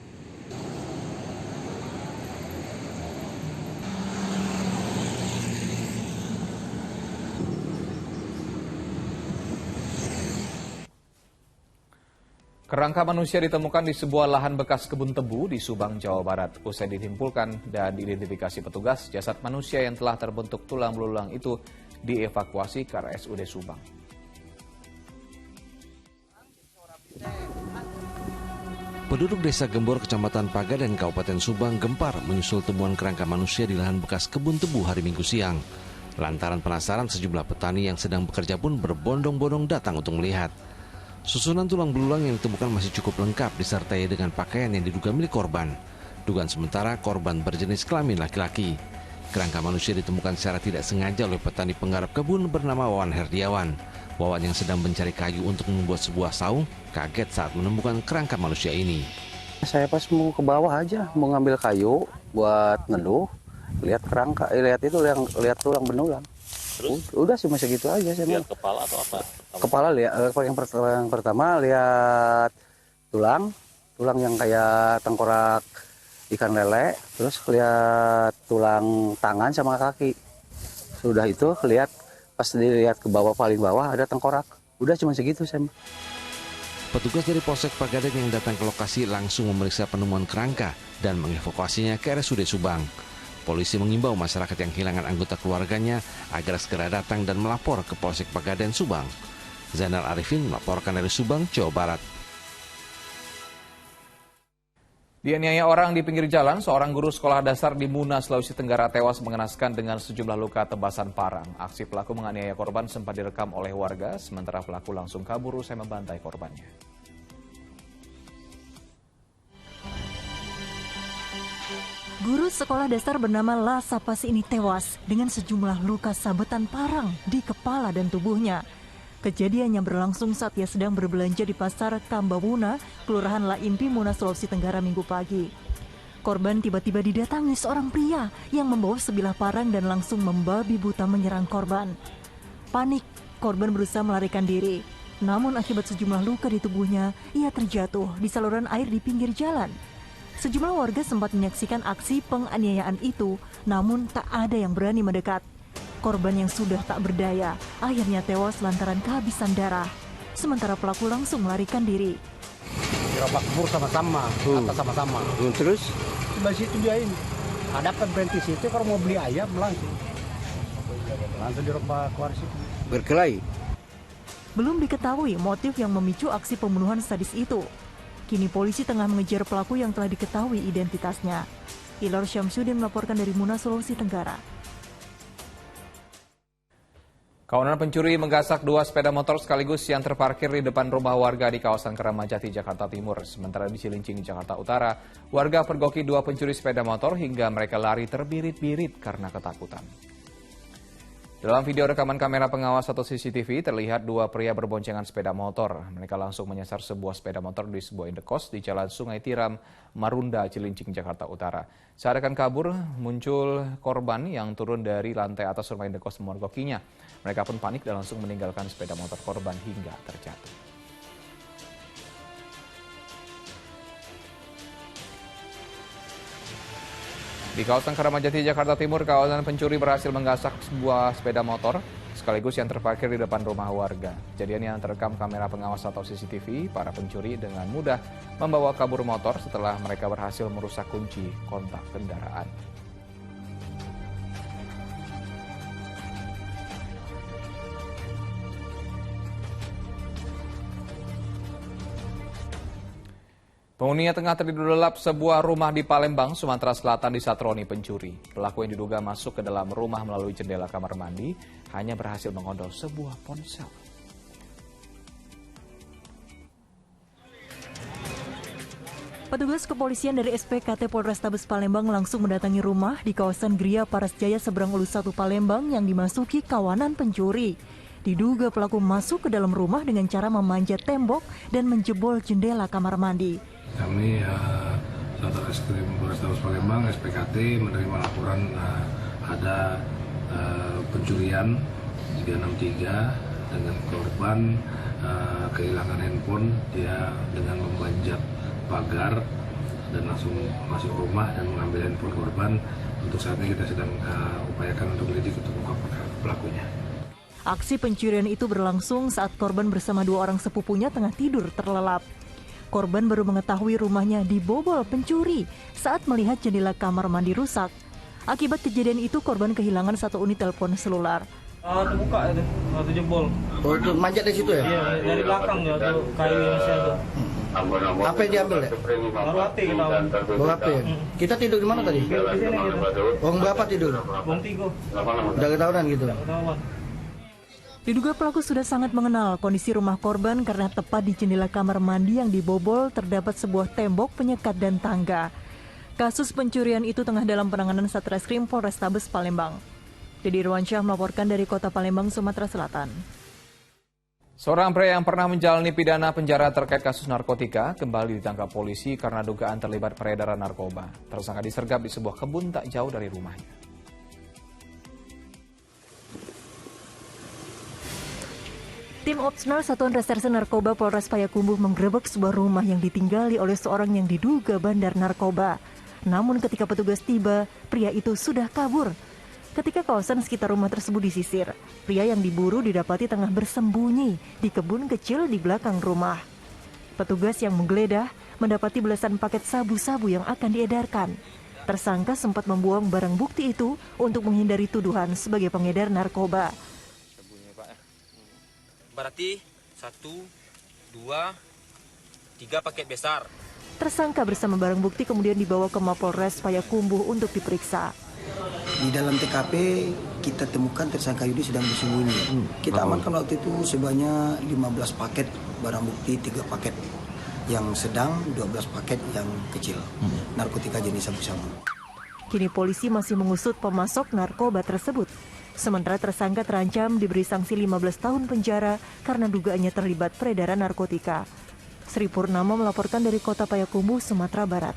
Kerangka manusia ditemukan di sebuah lahan bekas kebun tebu di Subang, Jawa Barat. Usai ditimpulkan dan diidentifikasi petugas, jasad manusia yang telah terbentuk tulang belulang itu dievakuasi ke RSUD Subang. Penduduk Desa Gembor, Kecamatan Pagaden, Kabupaten Subang gempar menyusul temuan kerangka manusia di lahan bekas kebun tebu hari Minggu siang. Lantaran penasaran, sejumlah petani yang sedang bekerja pun berbondong-bondong datang untuk melihat. Susunan tulang belulang yang ditemukan masih cukup lengkap disertai dengan pakaian yang diduga milik korban. Dugaan sementara korban berjenis kelamin laki-laki. Kerangka manusia ditemukan secara tidak sengaja oleh petani penggarap kebun bernama Wawan Herdiawan. Wawan yang sedang mencari kayu untuk membuat sebuah saung kaget saat menemukan kerangka manusia ini. Saya pas mau ke bawah aja mau ngambil kayu buat ngeluh, lihat kerangka, lihat tulang belulang. Udah sih masih gitu aja sih. Lihat kepala atau apa? Kepala lihat yang pertama lihat tulang yang kayak tengkorak ikan lele, terus lihat tulang tangan sama kaki. Sudah itu lihat pas dilihat ke bawah, paling bawah ada tengkorak. Udah cuma segitu sih. Petugas dari Polsek Pagaden yang datang ke lokasi langsung memeriksa penemuan kerangka dan mengevakuasinya ke RSUD Subang. Polisi mengimbau masyarakat yang kehilangan anggota keluarganya agar segera datang dan melapor ke Polsek Pagaden Subang. Zainal Arifin melaporkan dari Subang, Jawa Barat. Dianiaya orang di pinggir jalan, seorang guru sekolah dasar di Muna, Sulawesi Tenggara tewas mengenaskan dengan sejumlah luka tebasan parang. Aksi pelaku menganiaya korban sempat direkam oleh warga, sementara pelaku langsung kabur usai membantai korbannya. Guru sekolah dasar bernama La Sapas ini tewas dengan sejumlah luka sabetan parang di kepala dan tubuhnya. Kejadiannya berlangsung saat ia sedang berbelanja di pasar Kambawuna, Kelurahan Laimpi, Muna, Sulawesi Tenggara Minggu pagi. Korban tiba-tiba didatangi seorang pria yang membawa sebilah parang dan langsung membabi buta menyerang korban. Panik, korban berusaha melarikan diri. Namun akibat sejumlah luka di tubuhnya, ia terjatuh di saluran air di pinggir jalan. Sejumlah warga sempat menyaksikan aksi penganiayaan itu, namun tak ada yang berani mendekat. Korban yang sudah tak berdaya akhirnya tewas lantaran kehabisan darah. Sementara pelaku langsung melarikan diri. Gerobak kubur sama-sama, atas sama-sama. Terus? Di situ dia ini. Ada berhenti situ kalau mau beli ayam langsung dirobak keluar situ. Berkelahi? Belum diketahui motif yang memicu aksi pembunuhan sadis itu. Kini polisi tengah mengejar pelaku yang telah diketahui identitasnya. Ilhor Syamsuddin melaporkan dari Muna, Sulawesi Tenggara. Kawanan pencuri menggasak 2 sepeda motor sekaligus yang terparkir di depan rumah warga di kawasan Keramajati, Jakarta Timur. Sementara di Cilincing, Jakarta Utara, warga pergoki 2 pencuri sepeda motor hingga mereka lari terbirit-birit karena ketakutan. Dalam video rekaman kamera pengawas atau CCTV, terlihat 2 pria berboncengan sepeda motor. Mereka langsung menyasar sebuah sepeda motor di sebuah indekos di Jalan Sungai Tiram, Marunda, Cilincing, Jakarta Utara. Saat akan kabur, muncul korban yang turun dari lantai atas rumah indekos memergokinya. Mereka pun panik dan langsung meninggalkan sepeda motor korban hingga terjatuh. Di kawasan Keramajati, Jakarta Timur, kawanan pencuri berhasil menggasak sebuah sepeda motor sekaligus yang terparkir di depan rumah warga. Kejadian yang terekam kamera pengawas atau CCTV, para pencuri dengan mudah membawa kabur motor setelah mereka berhasil merusak kunci kontak kendaraan. Penghuninya tengah tertidur lelap sebuah rumah di Palembang, Sumatera Selatan disatroni pencuri. Pelaku yang diduga masuk ke dalam rumah melalui jendela kamar mandi hanya berhasil mengodol sebuah ponsel. Petugas kepolisian dari SPKT Polrestabes Palembang langsung mendatangi rumah di kawasan Gria Parasjaya seberang Ulu 1 Palembang yang dimasuki kawanan pencuri. Diduga pelaku masuk ke dalam rumah dengan cara memanjat tembok dan menjebol jendela kamar mandi. Kami Satreskrim Polrestabes Palembang SPKT menerima laporan ada pencurian 363 dengan korban kehilangan handphone. Dia dengan memanjat pagar dan langsung masuk rumah dan mengambil handphone korban. Untuk saat ini kita sedang upayakan untuk lidik untuk mengungkap pelakunya. Aksi pencurian itu berlangsung saat korban bersama 2 orang sepupunya tengah tidur terlelap. Korban baru mengetahui rumahnya dibobol pencuri saat melihat jendela kamar mandi rusak. Akibat kejadian itu, korban kehilangan 1 unit telepon selular. Terbuka itu, jebol. Oh, itu manjat dari situ ya? Iya, dari belakang ya, tuh kayu yang masih ada. Apa yang diambil ya? Baru hati kita. Bawa HP ya? Kita tidur di mana tadi? Di sini gitu. Wong berapa tidur? Wong 3. Udah ketahuan gitu? Ketahuan. Diduga pelaku sudah sangat mengenal kondisi rumah korban karena tepat di jendela kamar mandi yang dibobol terdapat sebuah tembok penyekat dan tangga. Kasus pencurian itu tengah dalam penanganan Satreskrim Polrestabes Palembang. Dedy Irwansyah melaporkan dari Kota Palembang, Sumatera Selatan. Seorang pria yang pernah menjalani pidana penjara terkait kasus narkotika kembali ditangkap polisi karena dugaan terlibat peredaran narkoba. Tersangka disergap di sebuah kebun tak jauh dari rumahnya. Tim Opsnal Satuan Reserse Narkoba Polres Payakumbuh menggerebek sebuah rumah yang ditinggali oleh seorang yang diduga bandar narkoba. Namun ketika petugas tiba, pria itu sudah kabur. Ketika kawasan sekitar rumah tersebut disisir, pria yang diburu didapati tengah bersembunyi di kebun kecil di belakang rumah. Petugas yang menggeledah mendapati belasan paket sabu-sabu yang akan diedarkan. Tersangka sempat membuang barang bukti itu untuk menghindari tuduhan sebagai pengedar narkoba. Berarti 1, 2, 3 paket besar. Tersangka bersama barang bukti kemudian dibawa ke Mapolres Payakumbuh untuk diperiksa. Di dalam TKP kita temukan tersangka Yudi sedang bersembunyi. Kita amankan waktu itu sebanyak 15 paket barang bukti, 3 paket yang sedang, 12 paket yang kecil. Narkotika jenis sabu-sabu. Kini polisi masih mengusut pemasok narkoba tersebut. Sementara tersangka terancam diberi sanksi 15 tahun penjara karena dugaannya terlibat peredaran narkotika. Sri Purnama melaporkan dari Kota Payakumbuh, Sumatera Barat.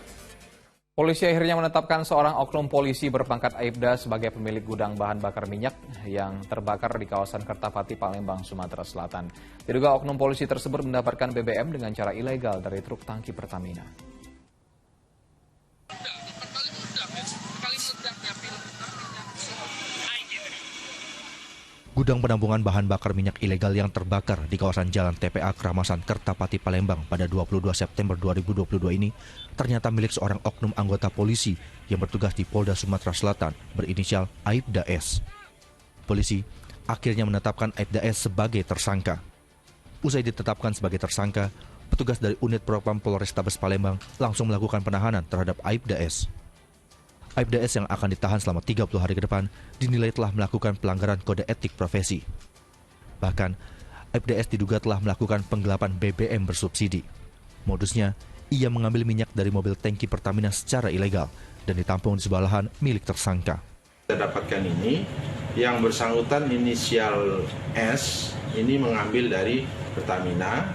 Polisi akhirnya menetapkan seorang oknum polisi berpangkat Aibda sebagai pemilik gudang bahan bakar minyak yang terbakar di kawasan Kertapati, Palembang, Sumatera Selatan. Diduga oknum polisi tersebut mendapatkan BBM dengan cara ilegal dari truk tangki Pertamina. Gudang penampungan bahan bakar minyak ilegal yang terbakar di kawasan Jalan TPA Keramasan Kertapati Palembang pada 22 September 2022 ini ternyata milik seorang oknum anggota polisi yang bertugas di Polda Sumatera Selatan berinisial Aibda S. Polisi akhirnya menetapkan Aibda S sebagai tersangka. Usai ditetapkan sebagai tersangka, petugas dari unit Propam Polrestabes Palembang langsung melakukan penahanan terhadap Aibda S. Aibda S yang akan ditahan selama 30 hari ke depan dinilai telah melakukan pelanggaran kode etik profesi. Bahkan, Aibda S diduga telah melakukan penggelapan BBM bersubsidi. Modusnya, ia mengambil minyak dari mobil tangki Pertamina secara ilegal dan ditampung di sebuah lahan milik tersangka. Kita dapatkan ini, yang bersangkutan inisial S ini mengambil dari Pertamina,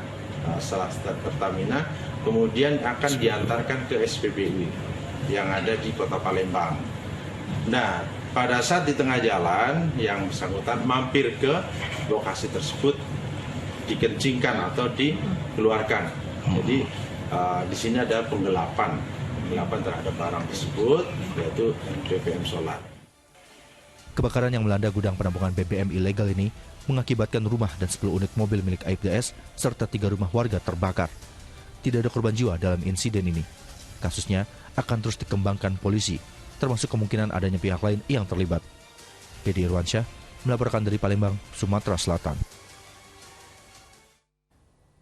salah satu Pertamina, kemudian akan diantarkan ke SPBU yang ada di Kota Palembang. Nah, pada saat di tengah jalan, yang bersangkutan mampir ke lokasi tersebut, dikencingkan atau dikeluarkan. Jadi di sini ada penggelapan terhadap barang tersebut, yaitu BBM solar. Kebakaran yang melanda gudang penampungan BBM ilegal ini mengakibatkan rumah dan 10 unit mobil milik Aibda S serta 3 rumah warga terbakar. Tidak ada korban jiwa dalam insiden ini. Kasusnya akan terus dikembangkan polisi, termasuk kemungkinan adanya pihak lain yang terlibat. Dedi Irwansyah melaporkan dari Palembang, Sumatera Selatan.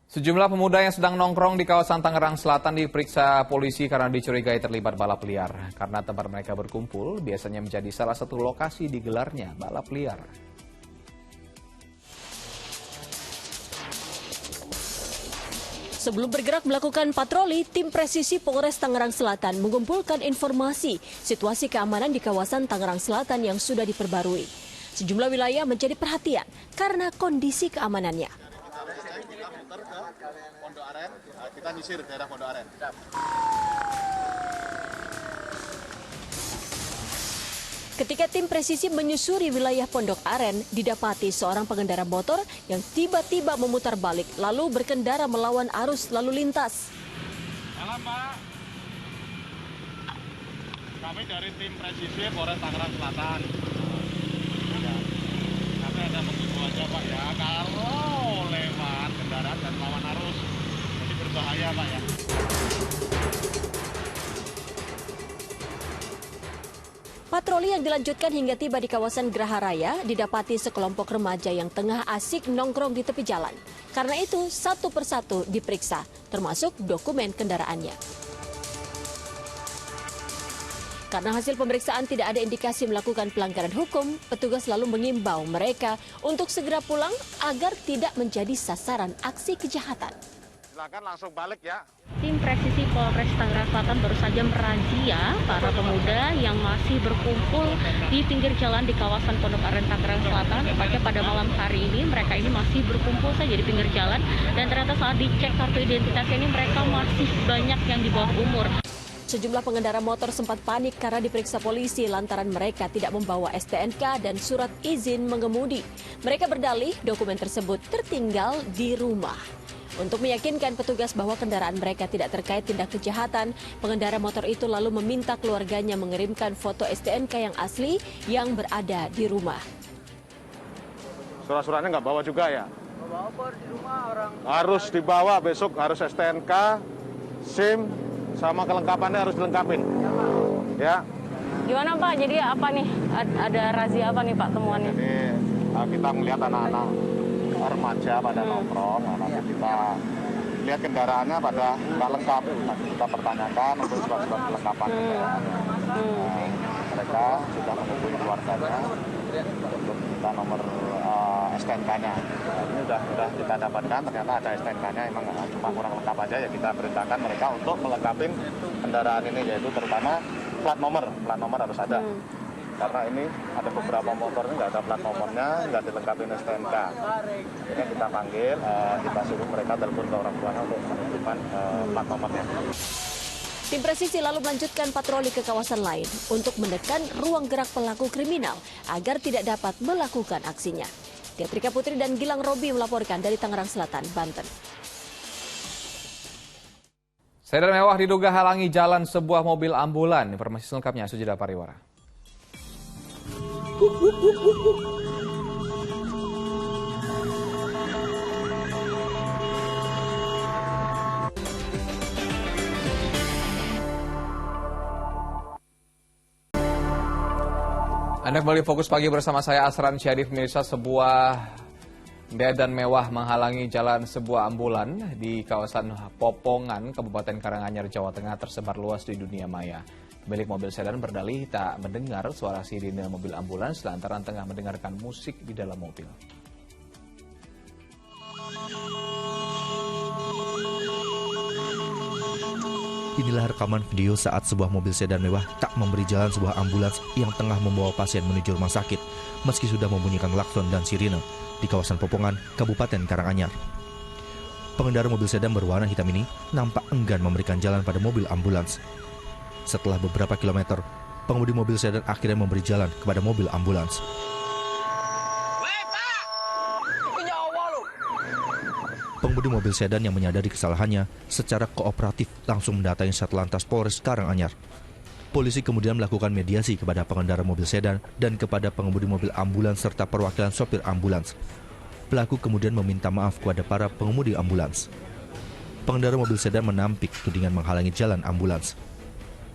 Sejumlah pemuda yang sedang nongkrong di kawasan Tangerang Selatan diperiksa polisi karena dicurigai terlibat balap liar. Karena tempat mereka berkumpul biasanya menjadi salah satu lokasi digelarnya balap liar. Sebelum bergerak melakukan patroli, tim presisi Polres Tangerang Selatan mengumpulkan informasi situasi keamanan di kawasan Tangerang Selatan yang sudah diperbarui. Sejumlah wilayah menjadi perhatian karena kondisi keamanannya. Kita nyisir daerah Pondok Aren. Ketika tim presisi menyusuri wilayah Pondok Aren, didapati seorang pengendara motor yang tiba-tiba memutar balik lalu berkendara melawan arus lalu lintas. Halo Pak, kami dari tim presisi Polres Tangerang Selatan. Kami ada mengimbau aja Pak ya, kalau lewat kendaraan dan melawan arus, jadi berbahaya Pak ya. Patroli yang dilanjutkan hingga tiba di kawasan Geraha Raya didapati sekelompok remaja yang tengah asik nongkrong di tepi jalan. Karena itu, satu persatu diperiksa, termasuk dokumen kendaraannya. Karena hasil pemeriksaan tidak ada indikasi melakukan pelanggaran hukum, petugas lalu mengimbau mereka untuk segera pulang agar tidak menjadi sasaran aksi kejahatan. Silakan langsung balik ya. Tim presisi Polres Tangerang Selatan baru saja merazia para pemuda yang masih berkumpul di pinggir jalan di kawasan Pondok Aren Tangerang Selatan. Tepatnya pada malam hari ini mereka ini masih berkumpul saja di pinggir jalan dan ternyata saat dicek kartu identitas ini mereka masih banyak yang di bawah umur. Sejumlah pengendara motor sempat panik karena diperiksa polisi lantaran mereka tidak membawa STNK dan surat izin mengemudi. Mereka berdalih dokumen tersebut tertinggal di rumah. Untuk meyakinkan petugas bahwa kendaraan mereka tidak terkait tindak kejahatan, pengendara motor itu lalu meminta keluarganya mengirimkan foto STNK yang asli yang berada di rumah. Surat-suratnya nggak bawa juga ya? Nggak bawa Pak, di rumah orang. Harus dibawa besok, harus STNK, SIM, sama kelengkapannya harus dilengkapin. Ya. Gimana Pak? Jadi apa nih? Ada razia apa nih Pak temuannya? Jadi kita melihat anak-anak remaja pada nongkrong, nanti kita lihat kendaraannya pada nggak lengkap, nanti kita pertanyakan untuk surat-surat kelengkapan kendaraannya. Mereka sudah menghubungi keluarganya untuk minta nomor STNK-nya. Ini sudah kita dapatkan, ternyata ada STNK-nya, emang cuma kurang lengkap aja, ya kita perintahkan mereka untuk melengkapi kendaraan ini, yaitu terutama plat nomor harus ada. Karena ini ada beberapa motor ini nggak ada plat nomornya, nggak dilengkapi STNK. Jadi kita panggil, kita suruh mereka telepon ke orang tuanya untuk menentukan plat nomornya. Tim presisi lalu melanjutkan patroli ke kawasan lain untuk menekan ruang gerak pelaku kriminal agar tidak dapat melakukan aksinya. Teatrika Putri dan Gilang Robi melaporkan dari Tangerang Selatan, Banten. Sedan mewah diduga halangi jalan sebuah mobil ambulan. Informasi selengkapnya Sujida Pariwara. Anda kembali Fokus Pagi bersama saya Asran Syarif. Pemirsa, sebuah Medan mewah menghalangi jalan sebuah ambulan di kawasan Popongan, Kabupaten Karanganyar, Jawa Tengah tersebar luas di dunia maya. Pemilik mobil sedan berdalih tak mendengar suara sirine mobil ambulans lantaran tengah mendengarkan musik di dalam mobil. Inilah rekaman video saat sebuah mobil sedan mewah tak memberi jalan sebuah ambulans yang tengah membawa pasien menuju rumah sakit meski sudah membunyikan klakson dan sirine di kawasan Popongan, Kabupaten Karanganyar. Pengendara mobil sedan berwarna hitam ini nampak enggan memberikan jalan pada mobil ambulans. Setelah beberapa kilometer, pengemudi mobil sedan akhirnya memberi jalan kepada mobil ambulans. Pengemudi mobil sedan yang menyadari kesalahannya secara kooperatif langsung mendatangi Satlantas Polres Karanganyar. Polisi kemudian melakukan mediasi kepada pengendara mobil sedan dan kepada pengemudi mobil ambulans serta perwakilan sopir ambulans. Pelaku kemudian meminta maaf kepada para pengemudi ambulans. Pengendara mobil sedan menampik tudingan menghalangi jalan ambulans.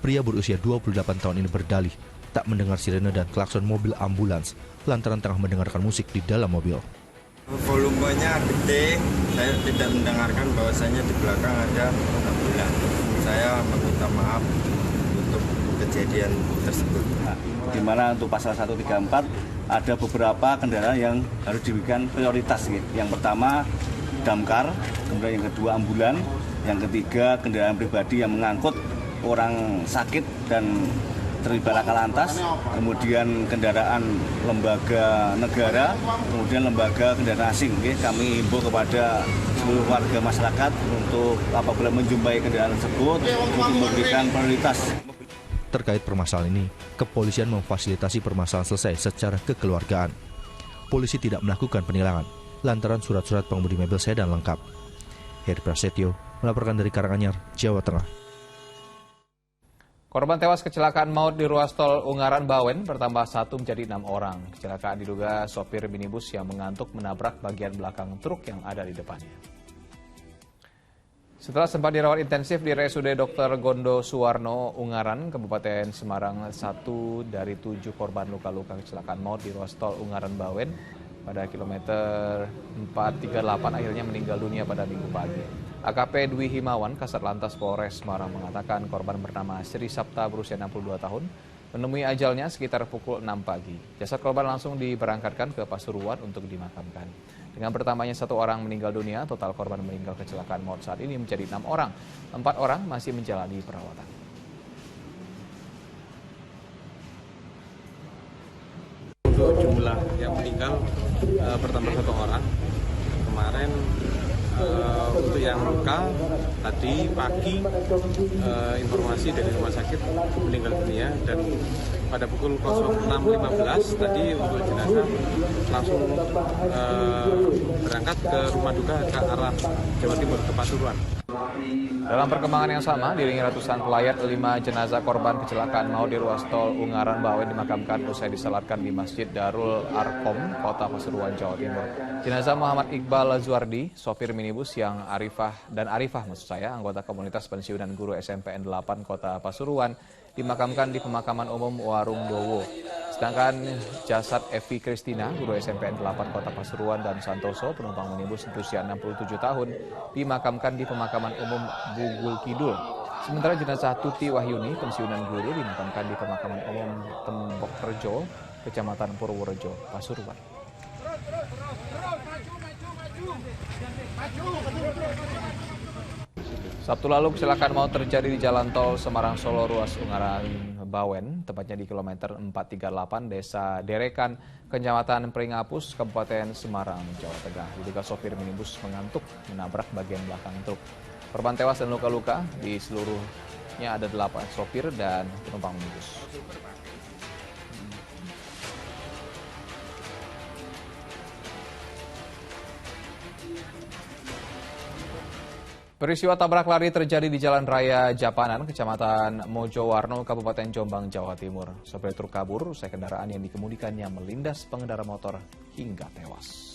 Pria berusia 28 tahun ini berdalih tak mendengar sirene dan klakson mobil ambulans lantaran tengah mendengarkan musik di dalam mobil. Volumenya gede, saya tidak mendengarkan bahwasanya di belakang ada ambulans. Saya meminta maaf untuk kejadian tersebut. Di mana untuk pasal 134 ada beberapa kendaraan yang harus diberikan prioritas. Yang pertama damkar, kemudian yang kedua ambulan, yang ketiga kendaraan pribadi yang mengangkut orang sakit dan terlibat laka lantas, kemudian kendaraan lembaga negara, kemudian lembaga kendaraan asing. Kami himbau kepada seluruh warga masyarakat untuk apabila menjumpai kendaraan tersebut untuk memberikan prioritas. Terkait permasalahan ini, kepolisian memfasilitasi permasalahan selesai secara kekeluargaan. Polisi tidak melakukan penilangan lantaran surat-surat pengemudi mobil sedan lengkap. Heri Prasetyo melaporkan dari Karanganyar, Jawa Tengah. Korban tewas kecelakaan maut di ruas tol Ungaran Bawen bertambah 1 menjadi 6 orang. Kecelakaan diduga sopir minibus yang mengantuk menabrak bagian belakang truk yang ada di depannya. Setelah sempat dirawat intensif di RSUD Dr. Gondo Suwarno, Ungaran, Kabupaten Semarang, 1 dari 7 korban luka-luka kecelakaan maut di ruas tol Ungaran Bawen pada kilometer 438 akhirnya meninggal dunia pada Minggu pagi. AKP Dwi Himawan, Kasat Lantas Polres Semarang mengatakan korban bernama Sri Sapta berusia 62 tahun menemui ajalnya sekitar pukul 6 pagi. Jasad korban langsung diberangkatkan ke Pasuruan untuk dimakamkan. Dengan bertambahnya 1 orang meninggal dunia, total korban meninggal kecelakaan maut saat ini menjadi 6 orang. 4 orang masih menjalani perawatan. Untuk jumlah yang meninggal bertambah 1 orang. Kemarin untuk yang luka tadi pagi informasi dari rumah sakit meninggal dunia dan pada pukul 06.15 tadi untuk jenazah langsung berangkat ke rumah duka ke arah Jawa Timur ke Pasuruan. Dalam perkembangan yang sama, diiringi ratusan pelayat, 5 jenazah korban kecelakaan maut di ruas tol Ungaran Bawen dimakamkan usai disalatkan di Masjid Darul Arkom, Kota Pasuruan, Jawa Timur. Jenazah Muhammad Iqbal Zuardi, sopir minibus yang Arifah, anggota komunitas pensiunan guru SMPN 8 Kota Pasuruan, dimakamkan di pemakaman umum Warung Dowo. Sedangkan jasad Evi Kristina, guru SMPN 8 Kota Pasuruan, dan Santoso, penumpang minibus berusia 67 tahun, dimakamkan di pemakaman umum Bugul Kidul. Sementara jenazah Tuti Wahyuni, pensiunan guru, dimakamkan di pemakaman umum Tembok Rejo, Kecamatan Purworejo, Pasuruan. Sabtu lalu kecelakaan maut terjadi di jalan tol Semarang-Solo ruas Ungaran Bawen, tepatnya di kilometer 438 Desa Derekan, Kecamatan Pringapus, Kabupaten Semarang, Jawa Tengah. Diduga sopir minibus mengantuk menabrak bagian belakang truk. Korban tewas dan luka-luka, di seluruhnya ada 8 sopir dan penumpang minibus. Peristiwa tabrak lari terjadi di Jalan Raya Japanan, Kecamatan Mojowarno, Kabupaten Jombang, Jawa Timur. Sopir truk kabur usai kendaraan yang dikemudikannya melindas pengendara motor hingga tewas.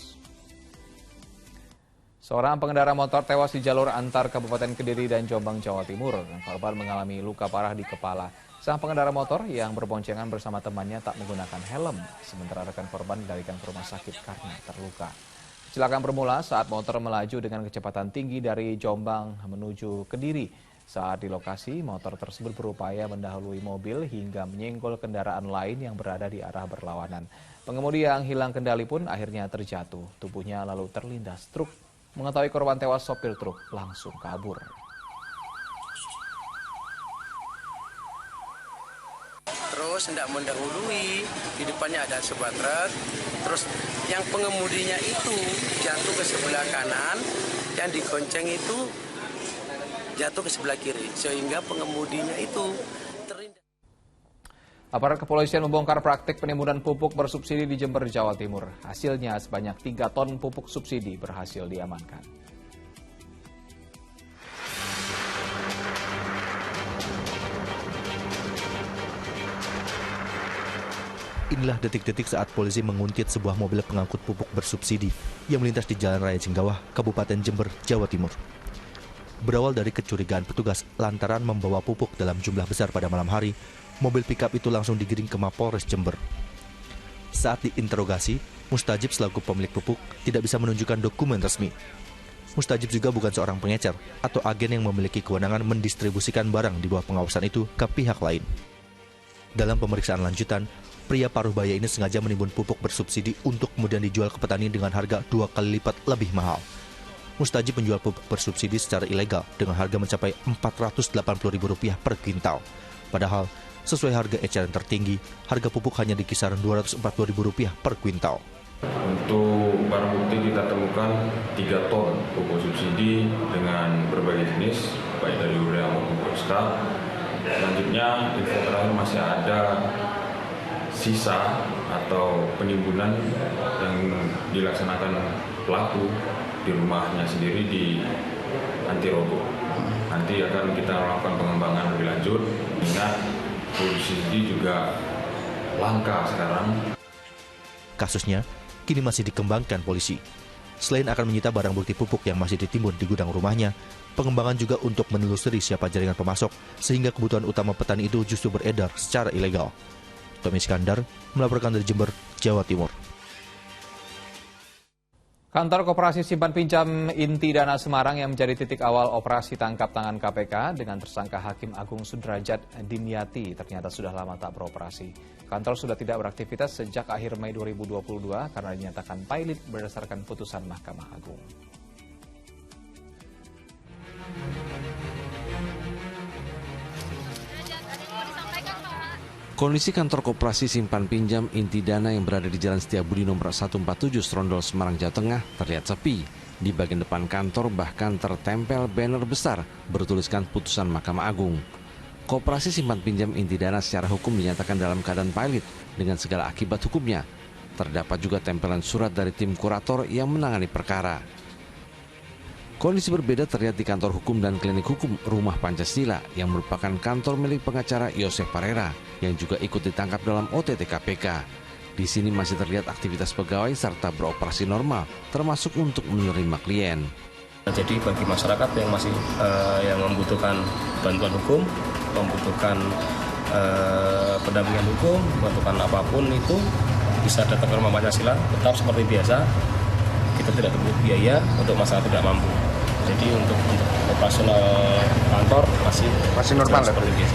Seorang pengendara motor tewas di jalur antar Kabupaten Kediri dan Jombang, Jawa Timur. Korban mengalami luka parah di kepala. Sang pengendara motor yang berboncengan bersama temannya tak menggunakan helm, sementara rekan korban dilarikan ke rumah sakit karena terluka. Kecelakaan bermula saat motor melaju dengan kecepatan tinggi dari Jombang menuju Kediri. Saat di lokasi, motor tersebut berupaya mendahului mobil hingga menyenggol kendaraan lain yang berada di arah berlawanan. Pengemudi yang hilang kendali pun akhirnya terjatuh. Tubuhnya lalu terlindas truk. Mengetahui korban tewas, sopir truk langsung kabur. Terus hendak mendahului, di depannya ada sebuah truk, terus yang pengemudinya itu jatuh ke sebelah kanan, yang digonceng itu jatuh ke sebelah kiri, sehingga pengemudinya itu terlindas. Aparat kepolisian membongkar praktik penimbunan pupuk bersubsidi di Jember, Jawa Timur. Hasilnya sebanyak 3 ton pupuk subsidi berhasil diamankan. Inilah detik-detik saat polisi menguntit sebuah mobil pengangkut pupuk bersubsidi yang melintas di Jalan Raya Jenggawah, Kabupaten Jember, Jawa Timur. Berawal dari kecurigaan petugas lantaran membawa pupuk dalam jumlah besar pada malam hari, mobil pickup itu langsung digiring ke Mapolres Jember. Saat diinterogasi, Mustajib selaku pemilik pupuk tidak bisa menunjukkan dokumen resmi. Mustajib juga bukan seorang pengecer atau agen yang memiliki kewenangan mendistribusikan barang di bawah pengawasan itu ke pihak lain. Dalam pemeriksaan lanjutan, pria paruh baya ini sengaja menimbun pupuk bersubsidi untuk kemudian dijual ke petani dengan harga 2 kali lipat lebih mahal. Mustajib menjual pupuk bersubsidi secara ilegal dengan harga mencapai Rp480.000 per kintal. Padahal, sesuai harga eceran tertinggi, harga pupuk hanya di kisaran Rp242.000 per kintal. Untuk barang bukti kita temukan 3 ton pupuk subsidi dengan berbagai jenis, baik dari urea maupun poska. Selanjutnya, info terakhir masih ada sisa atau penimbunan yang dilaksanakan pelaku di rumahnya sendiri di Antirogo. Nanti akan kita lakukan pengembangan lebih lanjut. Ingat, subsidi juga langka sekarang. Kasusnya kini masih dikembangkan polisi. Selain akan menyita barang bukti pupuk yang masih ditimbun di gudang rumahnya, pengembangan juga untuk menelusuri siapa jaringan pemasok sehingga kebutuhan utama petani itu justru beredar secara ilegal. Tommy Iskandar melaporkan dari Jember, Jawa Timur. Kantor Koperasi Simpan Pinjam Inti Dana Semarang yang menjadi titik awal operasi tangkap tangan KPK dengan tersangka Hakim Agung Sudrajat Dimyati ternyata sudah lama tak beroperasi. Kantor sudah tidak beraktivitas sejak akhir Mei 2022 karena dinyatakan pilot berdasarkan putusan Mahkamah Agung. Kondisi kantor Koperasi Simpan Pinjam Inti Dana yang berada di Jalan Setiabudi nomor 147 Serondol, Semarang, Jawa Tengah terlihat sepi. Di bagian depan kantor bahkan tertempel banner besar bertuliskan putusan Mahkamah Agung. Koperasi Simpan Pinjam Inti Dana secara hukum dinyatakan dalam keadaan pilot dengan segala akibat hukumnya. Terdapat juga tempelan surat dari tim kurator yang menangani perkara. Kondisi berbeda terlihat di kantor hukum dan klinik hukum Rumah Pancasila yang merupakan kantor milik pengacara Yosef Parera yang juga ikut ditangkap dalam OTT KPK. Di sini masih terlihat aktivitas pegawai serta beroperasi normal, termasuk untuk menerima klien. Jadi bagi masyarakat yang masih yang membutuhkan bantuan hukum, membutuhkan pendampingan hukum, membutuhkan apapun itu bisa datang ke Rumah Pancasila, tetap seperti biasa. Kita tidak tebut biaya untuk masyarakat tidak mampu. Jadi untuk operasional kantor masih normal seperti biasa.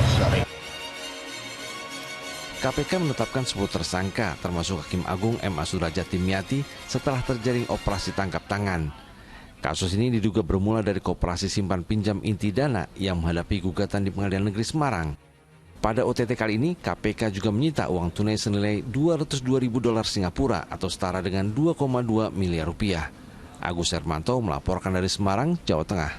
KPK menetapkan 10 tersangka termasuk Hakim Agung M.A. Sudrajat Dimyati setelah terjaring operasi tangkap tangan. Kasus ini diduga bermula dari Koperasi Simpan Pinjam Inti Dana yang menghadapi gugatan di Pengadilan Negeri Semarang. Pada OTT kali ini, KPK juga menyita uang tunai senilai $202.000 Singapura atau setara dengan 2,2 miliar rupiah. Agus Hermanto melaporkan dari Semarang, Jawa Tengah.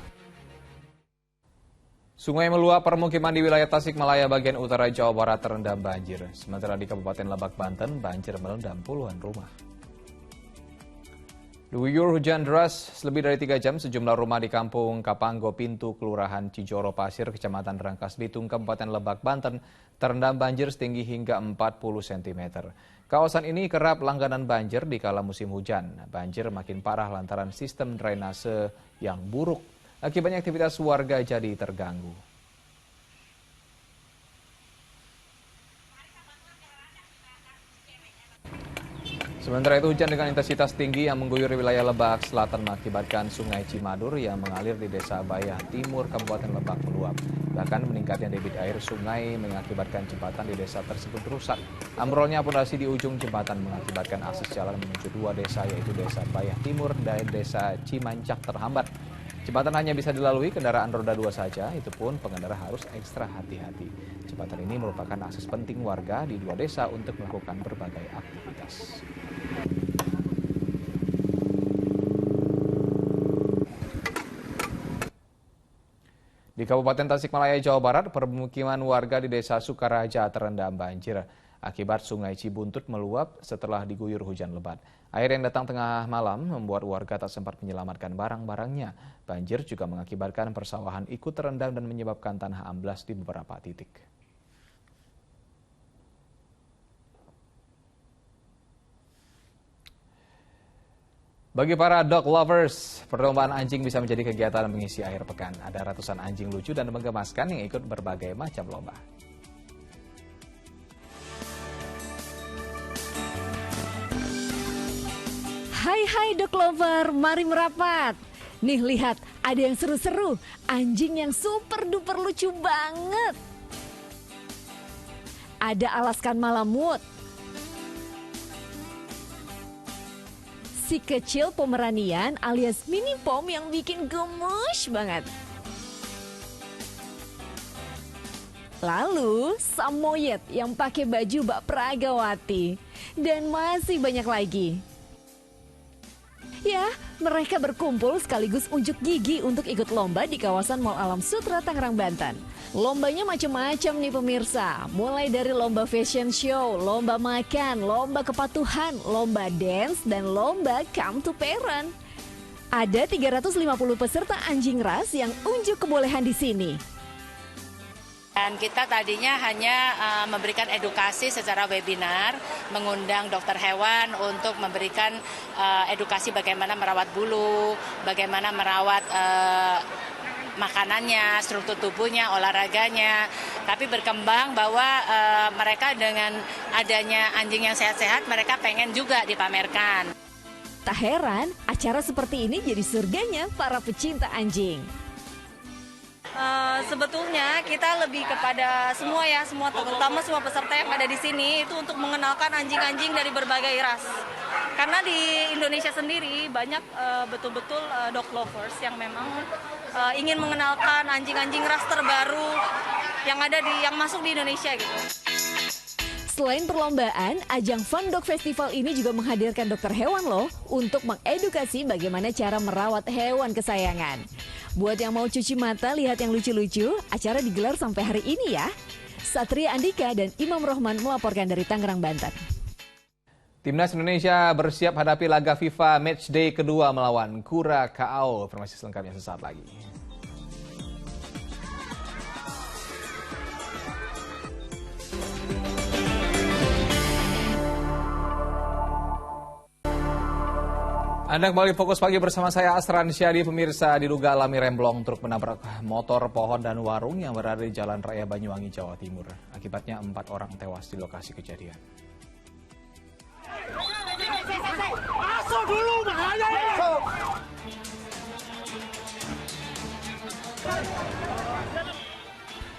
Sungai meluap permukiman di wilayah Tasikmalaya bagian utara Jawa Barat terendam banjir. Sementara di Kabupaten Lebak, Banten, banjir merendam puluhan rumah. Diguyur hujan deras lebih dari 3 jam, sejumlah rumah di Kampung Kapanggo Pintu, Kelurahan Cijoro Pasir, Kecamatan Rangkas Bitung, Kabupaten Lebak, Banten, terendam banjir setinggi hingga 40 cm. Kawasan ini kerap langganan banjir di kala musim hujan. Banjir makin parah lantaran sistem drainase yang buruk. Akibatnya aktivitas warga jadi terganggu. Sementara itu hujan dengan intensitas tinggi yang mengguyur wilayah Lebak Selatan mengakibatkan Sungai Cimadur yang mengalir di Desa Bayah Timur, Kabupaten Lebak meluap. Bahkan meningkatnya debit air sungai mengakibatkan jembatan di desa tersebut rusak. Ambrolnya pondasi di ujung jembatan mengakibatkan akses jalan menuju dua desa yaitu Desa Bayah Timur dan Desa Cimancak terhambat. Jembatan hanya bisa dilalui kendaraan roda 2 saja, itu pun pengendara harus ekstra hati-hati. Jembatan ini merupakan akses penting warga di dua desa untuk melakukan berbagai aktivitas. Di Kabupaten Tasikmalaya, Jawa Barat, permukiman warga di Desa Sukaraja terendam banjir akibat Sungai Cibuntut meluap setelah diguyur hujan lebat. Air yang datang tengah malam membuat warga tak sempat menyelamatkan barang-barangnya. Banjir juga mengakibatkan persawahan ikut terendam dan menyebabkan tanah amblas di beberapa titik. Bagi para dog lovers, perlombaan anjing bisa menjadi kegiatan mengisi akhir pekan. Ada ratusan anjing lucu dan menggemaskan yang ikut berbagai macam lomba. Hai dog lover, mari merapat. Nih lihat, ada yang seru-seru, anjing yang super duper lucu banget. Ada Alaskan Malamute, si kecil Pomeranian alias Mini Pom yang bikin gemes banget. Lalu Samoyed yang pakai baju bak Pragawati. Dan masih banyak lagi. Ya, mereka berkumpul sekaligus unjuk gigi untuk ikut lomba di kawasan Mall Alam Sutera, Tangerang, Banten. Lombanya macam-macam nih pemirsa, mulai dari lomba fashion show, lomba makan, lomba kepatuhan, lomba dance, dan lomba come to parent. Ada 350 peserta anjing ras yang unjuk kebolehan di sini. Dan kita tadinya hanya memberikan edukasi secara webinar, mengundang dokter hewan untuk memberikan edukasi bagaimana merawat bulu, bagaimana merawat makanannya, struktur tubuhnya, olahraganya. Tapi berkembang bahwa mereka dengan adanya anjing yang sehat-sehat, mereka pengen juga dipamerkan. Tak heran, acara seperti ini jadi surganya para pecinta anjing. Sebetulnya kita lebih kepada semua terutama semua peserta yang ada di sini itu untuk mengenalkan anjing-anjing dari berbagai ras. Karena di Indonesia sendiri banyak betul-betul dog lovers yang memang ingin mengenalkan anjing-anjing ras terbaru yang masuk di Indonesia gitu. Selain perlombaan, ajang Fun Dog Festival ini juga menghadirkan dokter hewan loh untuk mengedukasi bagaimana cara merawat hewan kesayangan. Buat yang mau cuci mata lihat yang lucu-lucu, acara digelar sampai hari ini ya. Satria Andika dan Imam Rohman melaporkan dari Tangerang, Banten. Timnas Indonesia bersiap hadapi laga FIFA Matchday kedua melawan Curaçao. Informasi selengkapnya sesaat lagi. Anda kembali Fokus Pagi bersama saya Asran Syadi. Pemirsa, diduga alami remblong truk menabrak motor, pohon, dan warung yang berada di Jalan Raya Banyuwangi, Jawa Timur. Akibatnya 4 orang tewas di lokasi kejadian. Masuk dulu, bahaya.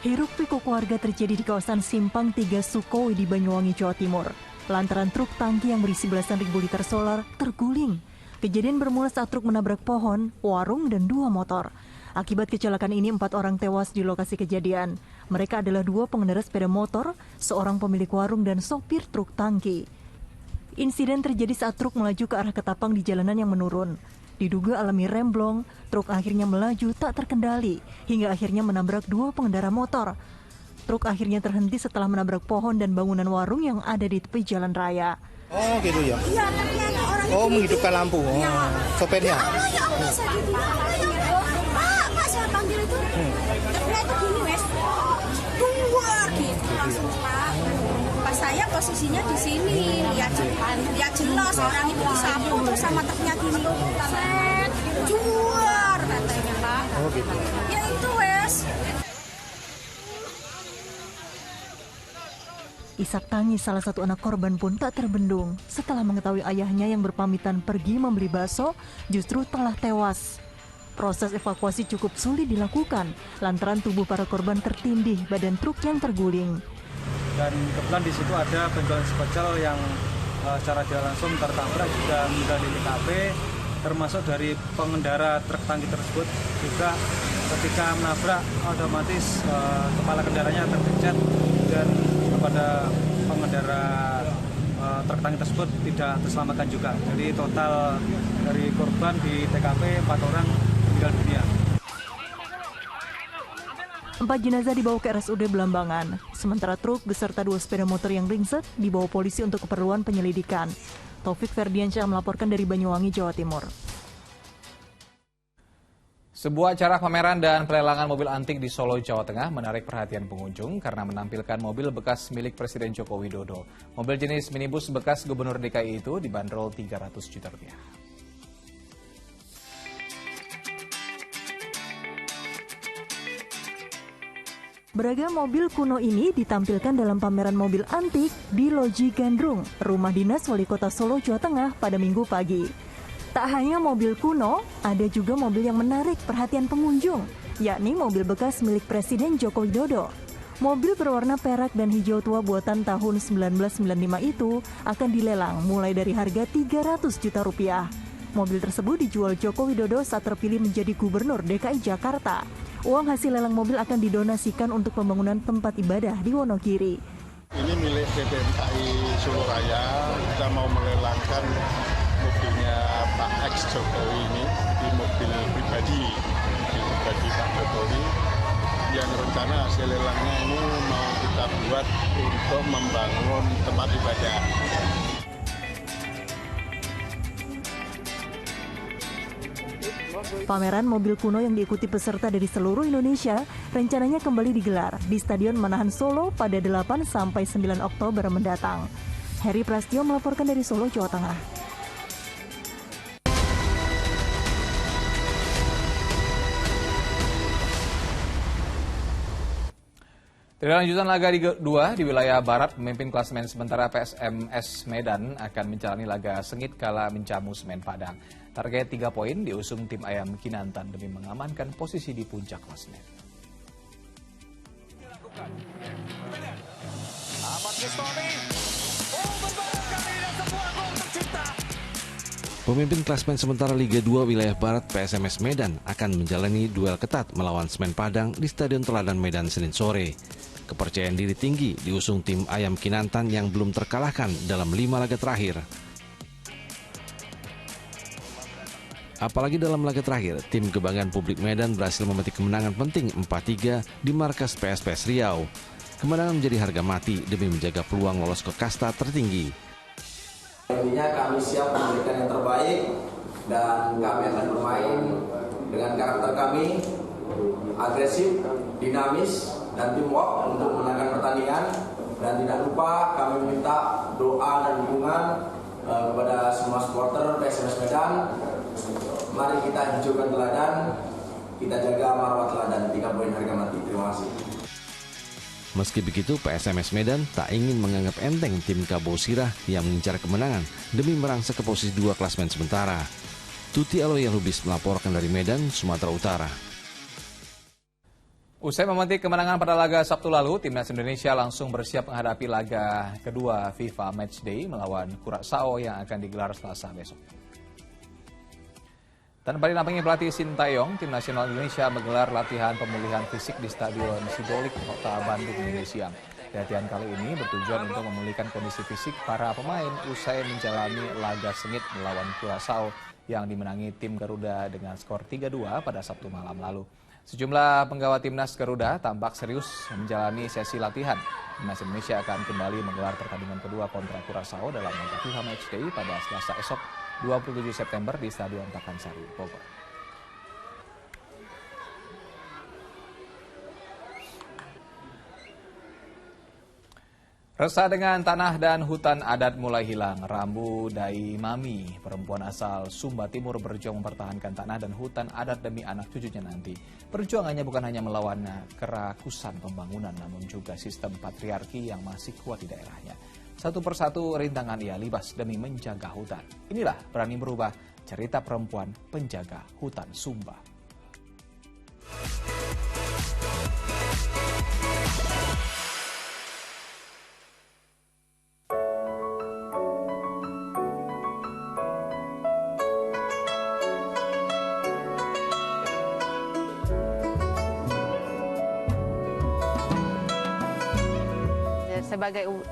Hiruk pikuk warga terjadi di kawasan Simpang 3 Sukowi di Banyuwangi, Jawa Timur. Lantaran truk tangki yang berisi belasan ribu liter solar terguling. Kejadian bermula saat truk menabrak pohon, warung, dan 2 motor. Akibat kecelakaan ini 4 orang tewas di lokasi kejadian. Mereka adalah 2 pengendara sepeda motor, seorang pemilik warung, dan sopir truk tangki. Insiden terjadi saat truk melaju ke arah ketapang di jalanan yang menurun. Diduga alami remblong, truk akhirnya melaju tak terkendali, hingga akhirnya menabrak 2 pengendara motor. Truk akhirnya terhenti setelah menabrak pohon dan bangunan warung yang ada di tepi jalan raya. Oh gitu ya? Iya, tapi ada orang oh menghidupkan lampu, sopirnya? Ya Allah, saya gitu. Pak, saya panggil itu. Dia itu gini, wes. Keluar gitu langsung, Pak. Pas saya posisinya di sini, lihat jelas orang itu disapu terus sama truknya gini. Set, keluar katanya, Pak. Oh gitu. Ya itu, wes. Isak tangis salah satu anak korban pun tak terbendung setelah mengetahui ayahnya yang berpamitan pergi membeli bakso justru telah tewas. Proses evakuasi cukup sulit dilakukan lantaran tubuh para korban tertindih badan truk yang terguling. Dan kebetulan di situ ada penjual spesial yang secara tidak langsung tertabrak juga meninggal di TKP, termasuk dari pengendara truk tangki tersebut juga ketika menabrak otomatis kepala kendaraanya terpencet dan kepada pengendara truk tangki tersebut tidak terselamatkan juga. Jadi total dari korban di TKP 4 orang meninggal dunia. 4 jenazah dibawa ke RSUD Belambangan, sementara truk beserta 2 sepeda motor yang ringsek dibawa polisi untuk keperluan penyelidikan. Taufik Ferdiansyah melaporkan dari Banyuwangi, Jawa Timur. Sebuah acara pameran dan pelelangan mobil antik di Solo, Jawa Tengah menarik perhatian pengunjung karena menampilkan mobil bekas milik Presiden Joko Widodo. Mobil jenis minibus bekas Gubernur DKI itu dibanderol Rp300 juta. Beragam mobil kuno ini ditampilkan dalam pameran mobil antik di Loji Gandrung, rumah dinas Wali Kota Solo, Jawa Tengah pada Minggu pagi. Tak hanya mobil kuno, ada juga mobil yang menarik perhatian pengunjung, yakni mobil bekas milik Presiden Joko Widodo. Mobil berwarna perak dan hijau tua buatan tahun 1995 itu akan dilelang mulai dari harga Rp300 juta. Mobil tersebut dijual Joko Widodo saat terpilih menjadi Gubernur DKI Jakarta. Uang hasil lelang mobil akan didonasikan untuk pembangunan tempat ibadah di Wonogiri. Ini milik PT DKI Solo Raya. Kita mau melelangkan mobilnya Pak X Jokowi ini, di mobil pribadi Pak Jokowi, yang rencana hasil lelangnya ini mau kita buat untuk membangun tempat ibadah. Pameran mobil kuno yang diikuti peserta dari seluruh Indonesia rencananya kembali digelar di Stadion Manahan Solo pada 8 sampai 9 Oktober mendatang. Heri Prastio melaporkan dari Solo, Jawa Tengah. Dari lanjutan laga Liga 2 di wilayah Barat, pemimpin klasemen sementara PSMS Medan akan menjalani laga sengit kala menjamu Semen Padang. Target 3 poin diusung tim Ayam Kinantan demi mengamankan posisi di puncak klasemen. Pemimpin klasemen sementara Liga 2 wilayah Barat PSMS Medan akan menjalani duel ketat melawan Semen Padang di Stadion Teladan Medan Senin sore. Kepercayaan diri tinggi diusung tim Ayam Kinantan yang belum terkalahkan dalam 5 laga terakhir. Apalagi dalam laga terakhir, tim kebanggaan publik Medan berhasil memetik kemenangan penting 4-3 di markas PSPS Riau. Kemenangan menjadi harga mati demi menjaga peluang lolos ke kasta tertinggi. Intinya kami siap memberikan yang terbaik dan kami akan bermain dengan karakter kami agresif, dinamis, dan teamwork untuk memenangkan pertandingan. Dan tidak lupa kami meminta doa dan dukungan kepada semua supporter PSMS Medan. Mari kita hijaukan teladan, kita jaga marwah teladan, 3 poin harga mati. Terima kasih. Meski begitu, PSMS Medan tak ingin menganggap enteng tim Kabo Sirah yang mengincar kemenangan demi merangsek ke posisi 2 klasemen sementara. Tuti Aloya Lubis melaporkan dari Medan, Sumatera Utara. Usai memetik kemenangan pada laga Sabtu lalu, Timnas Indonesia langsung bersiap menghadapi laga kedua FIFA Matchday melawan Curaçao yang akan digelar Selasa besok. Tanpa dinampingi pelatih Sintayong, tim nasional Indonesia menggelar latihan pemulihan fisik di Stadion Sidolik, Kota Bandung, Minggu siang. Latihan kali ini bertujuan untuk memulihkan kondisi fisik para pemain usai menjalani laga sengit melawan Curaçao yang dimenangi tim Garuda dengan skor 3-2 pada Sabtu malam lalu. Sejumlah penggawa timnas Garuda tampak serius menjalani sesi latihan. Timnas Indonesia akan kembali menggelar pertandingan kedua kontra Curaçao dalam laga FIFA Matchday pada Selasa esok 27 September di Stadion Pakansari, Bogor. Resah dengan tanah dan hutan adat mulai hilang. Rambu Dai Mami, perempuan asal Sumba Timur, berjuang mempertahankan tanah dan hutan adat demi anak cucunya nanti. Perjuangannya bukan hanya melawan kerakusan pembangunan, namun juga sistem patriarki yang masih kuat di daerahnya. Satu persatu rintangan ia libas demi menjaga hutan. Inilah Berani Berubah, cerita perempuan penjaga hutan Sumba.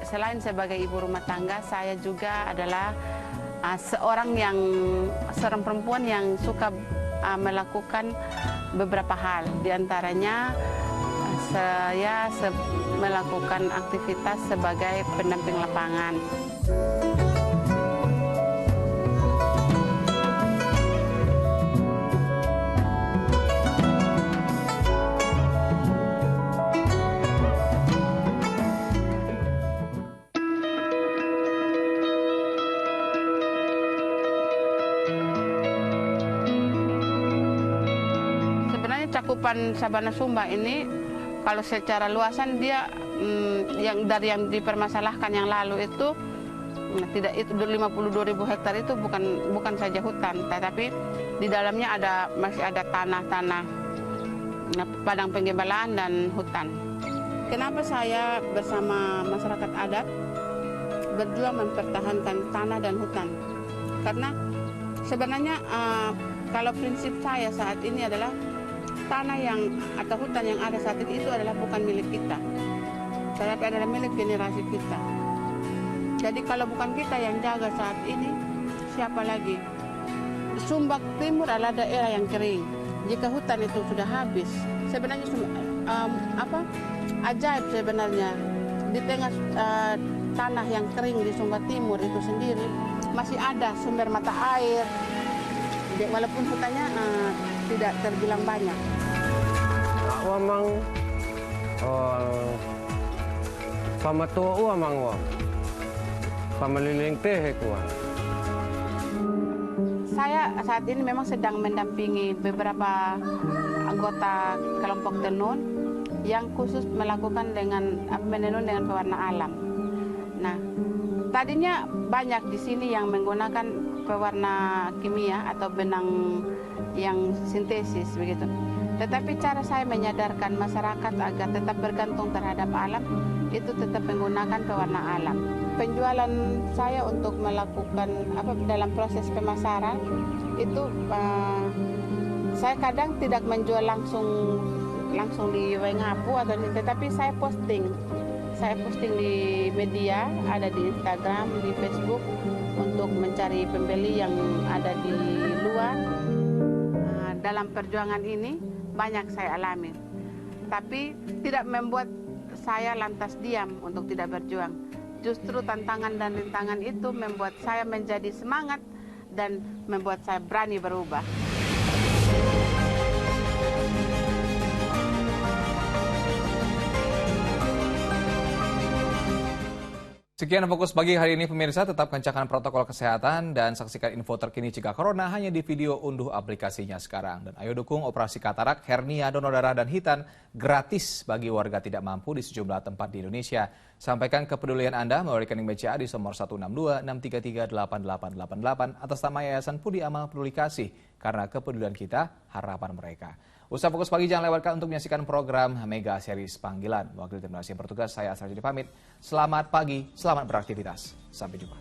Selain sebagai ibu rumah tangga, saya juga adalah seorang perempuan yang suka melakukan beberapa hal. Di antaranya saya melakukan aktivitas sebagai pendamping lapangan. Cakupan Sabana Sumba ini, kalau secara luasan dia yang dipermasalahkan yang lalu itu tidak, itu 52.000 hektar itu bukan saja hutan, tetapi di dalamnya masih ada tanah-tanah padang penggembalaan dan hutan. Kenapa saya bersama masyarakat adat berjuang mempertahankan tanah dan hutan? Karena sebenarnya kalau prinsip saya saat ini adalah tanah atau hutan yang ada saat ini itu adalah bukan milik kita, tetapi adalah milik generasi kita. Jadi kalau bukan kita yang jaga saat ini, siapa lagi? Sumba Timur adalah daerah yang kering. Jika hutan itu sudah habis, sebenarnya ajaib sebenarnya di tengah tanah yang kering di Sumba Timur itu sendiri masih ada sumber mata air, walaupun hutannya tidak terbilang banyak. Wamang sama tua wamang pameliling teh kuah. Saya saat ini memang sedang mendampingi beberapa anggota kelompok tenun yang khusus melakukan menenun dengan pewarna alam. Nah, tadinya banyak di sini yang menggunakan pewarna kimia atau benang yang sintesis begitu. Tetapi cara saya menyadarkan masyarakat agar tetap bergantung terhadap alam itu tetap menggunakan pewarna alam. Penjualan saya untuk melakukan dalam proses pemasaran itu saya kadang tidak menjual langsung di Wengapu tetapi saya posting di media, ada di Instagram, di Facebook untuk mencari pembeli yang ada di luar. Dalam perjuangan ini banyak saya alami, tapi tidak membuat saya lantas diam untuk tidak berjuang. Justru tantangan dan rintangan itu membuat saya menjadi semangat dan membuat saya berani berubah. Sekian Fokus Pagi hari ini pemirsa, tetap kencangkan protokol kesehatan dan saksikan info terkini cegah corona hanya di video unduh aplikasinya sekarang. Dan ayo dukung operasi katarak, hernia, donor darah dan hitan gratis bagi warga tidak mampu di sejumlah tempat di Indonesia. Sampaikan kepedulian Anda melalui rekening BCA di nomor 162-633-8888 atas nama Yayasan Pudi Amal Peduli Kasih, karena kepedulian kita harapan mereka. Usaha Fokus Pagi jangan lewatkan untuk menyaksikan program Mega Series Panggilan. Wakil tim yang bertugas, saya Asra jadi pamit. Selamat pagi, selamat beraktivitas. Sampai jumpa.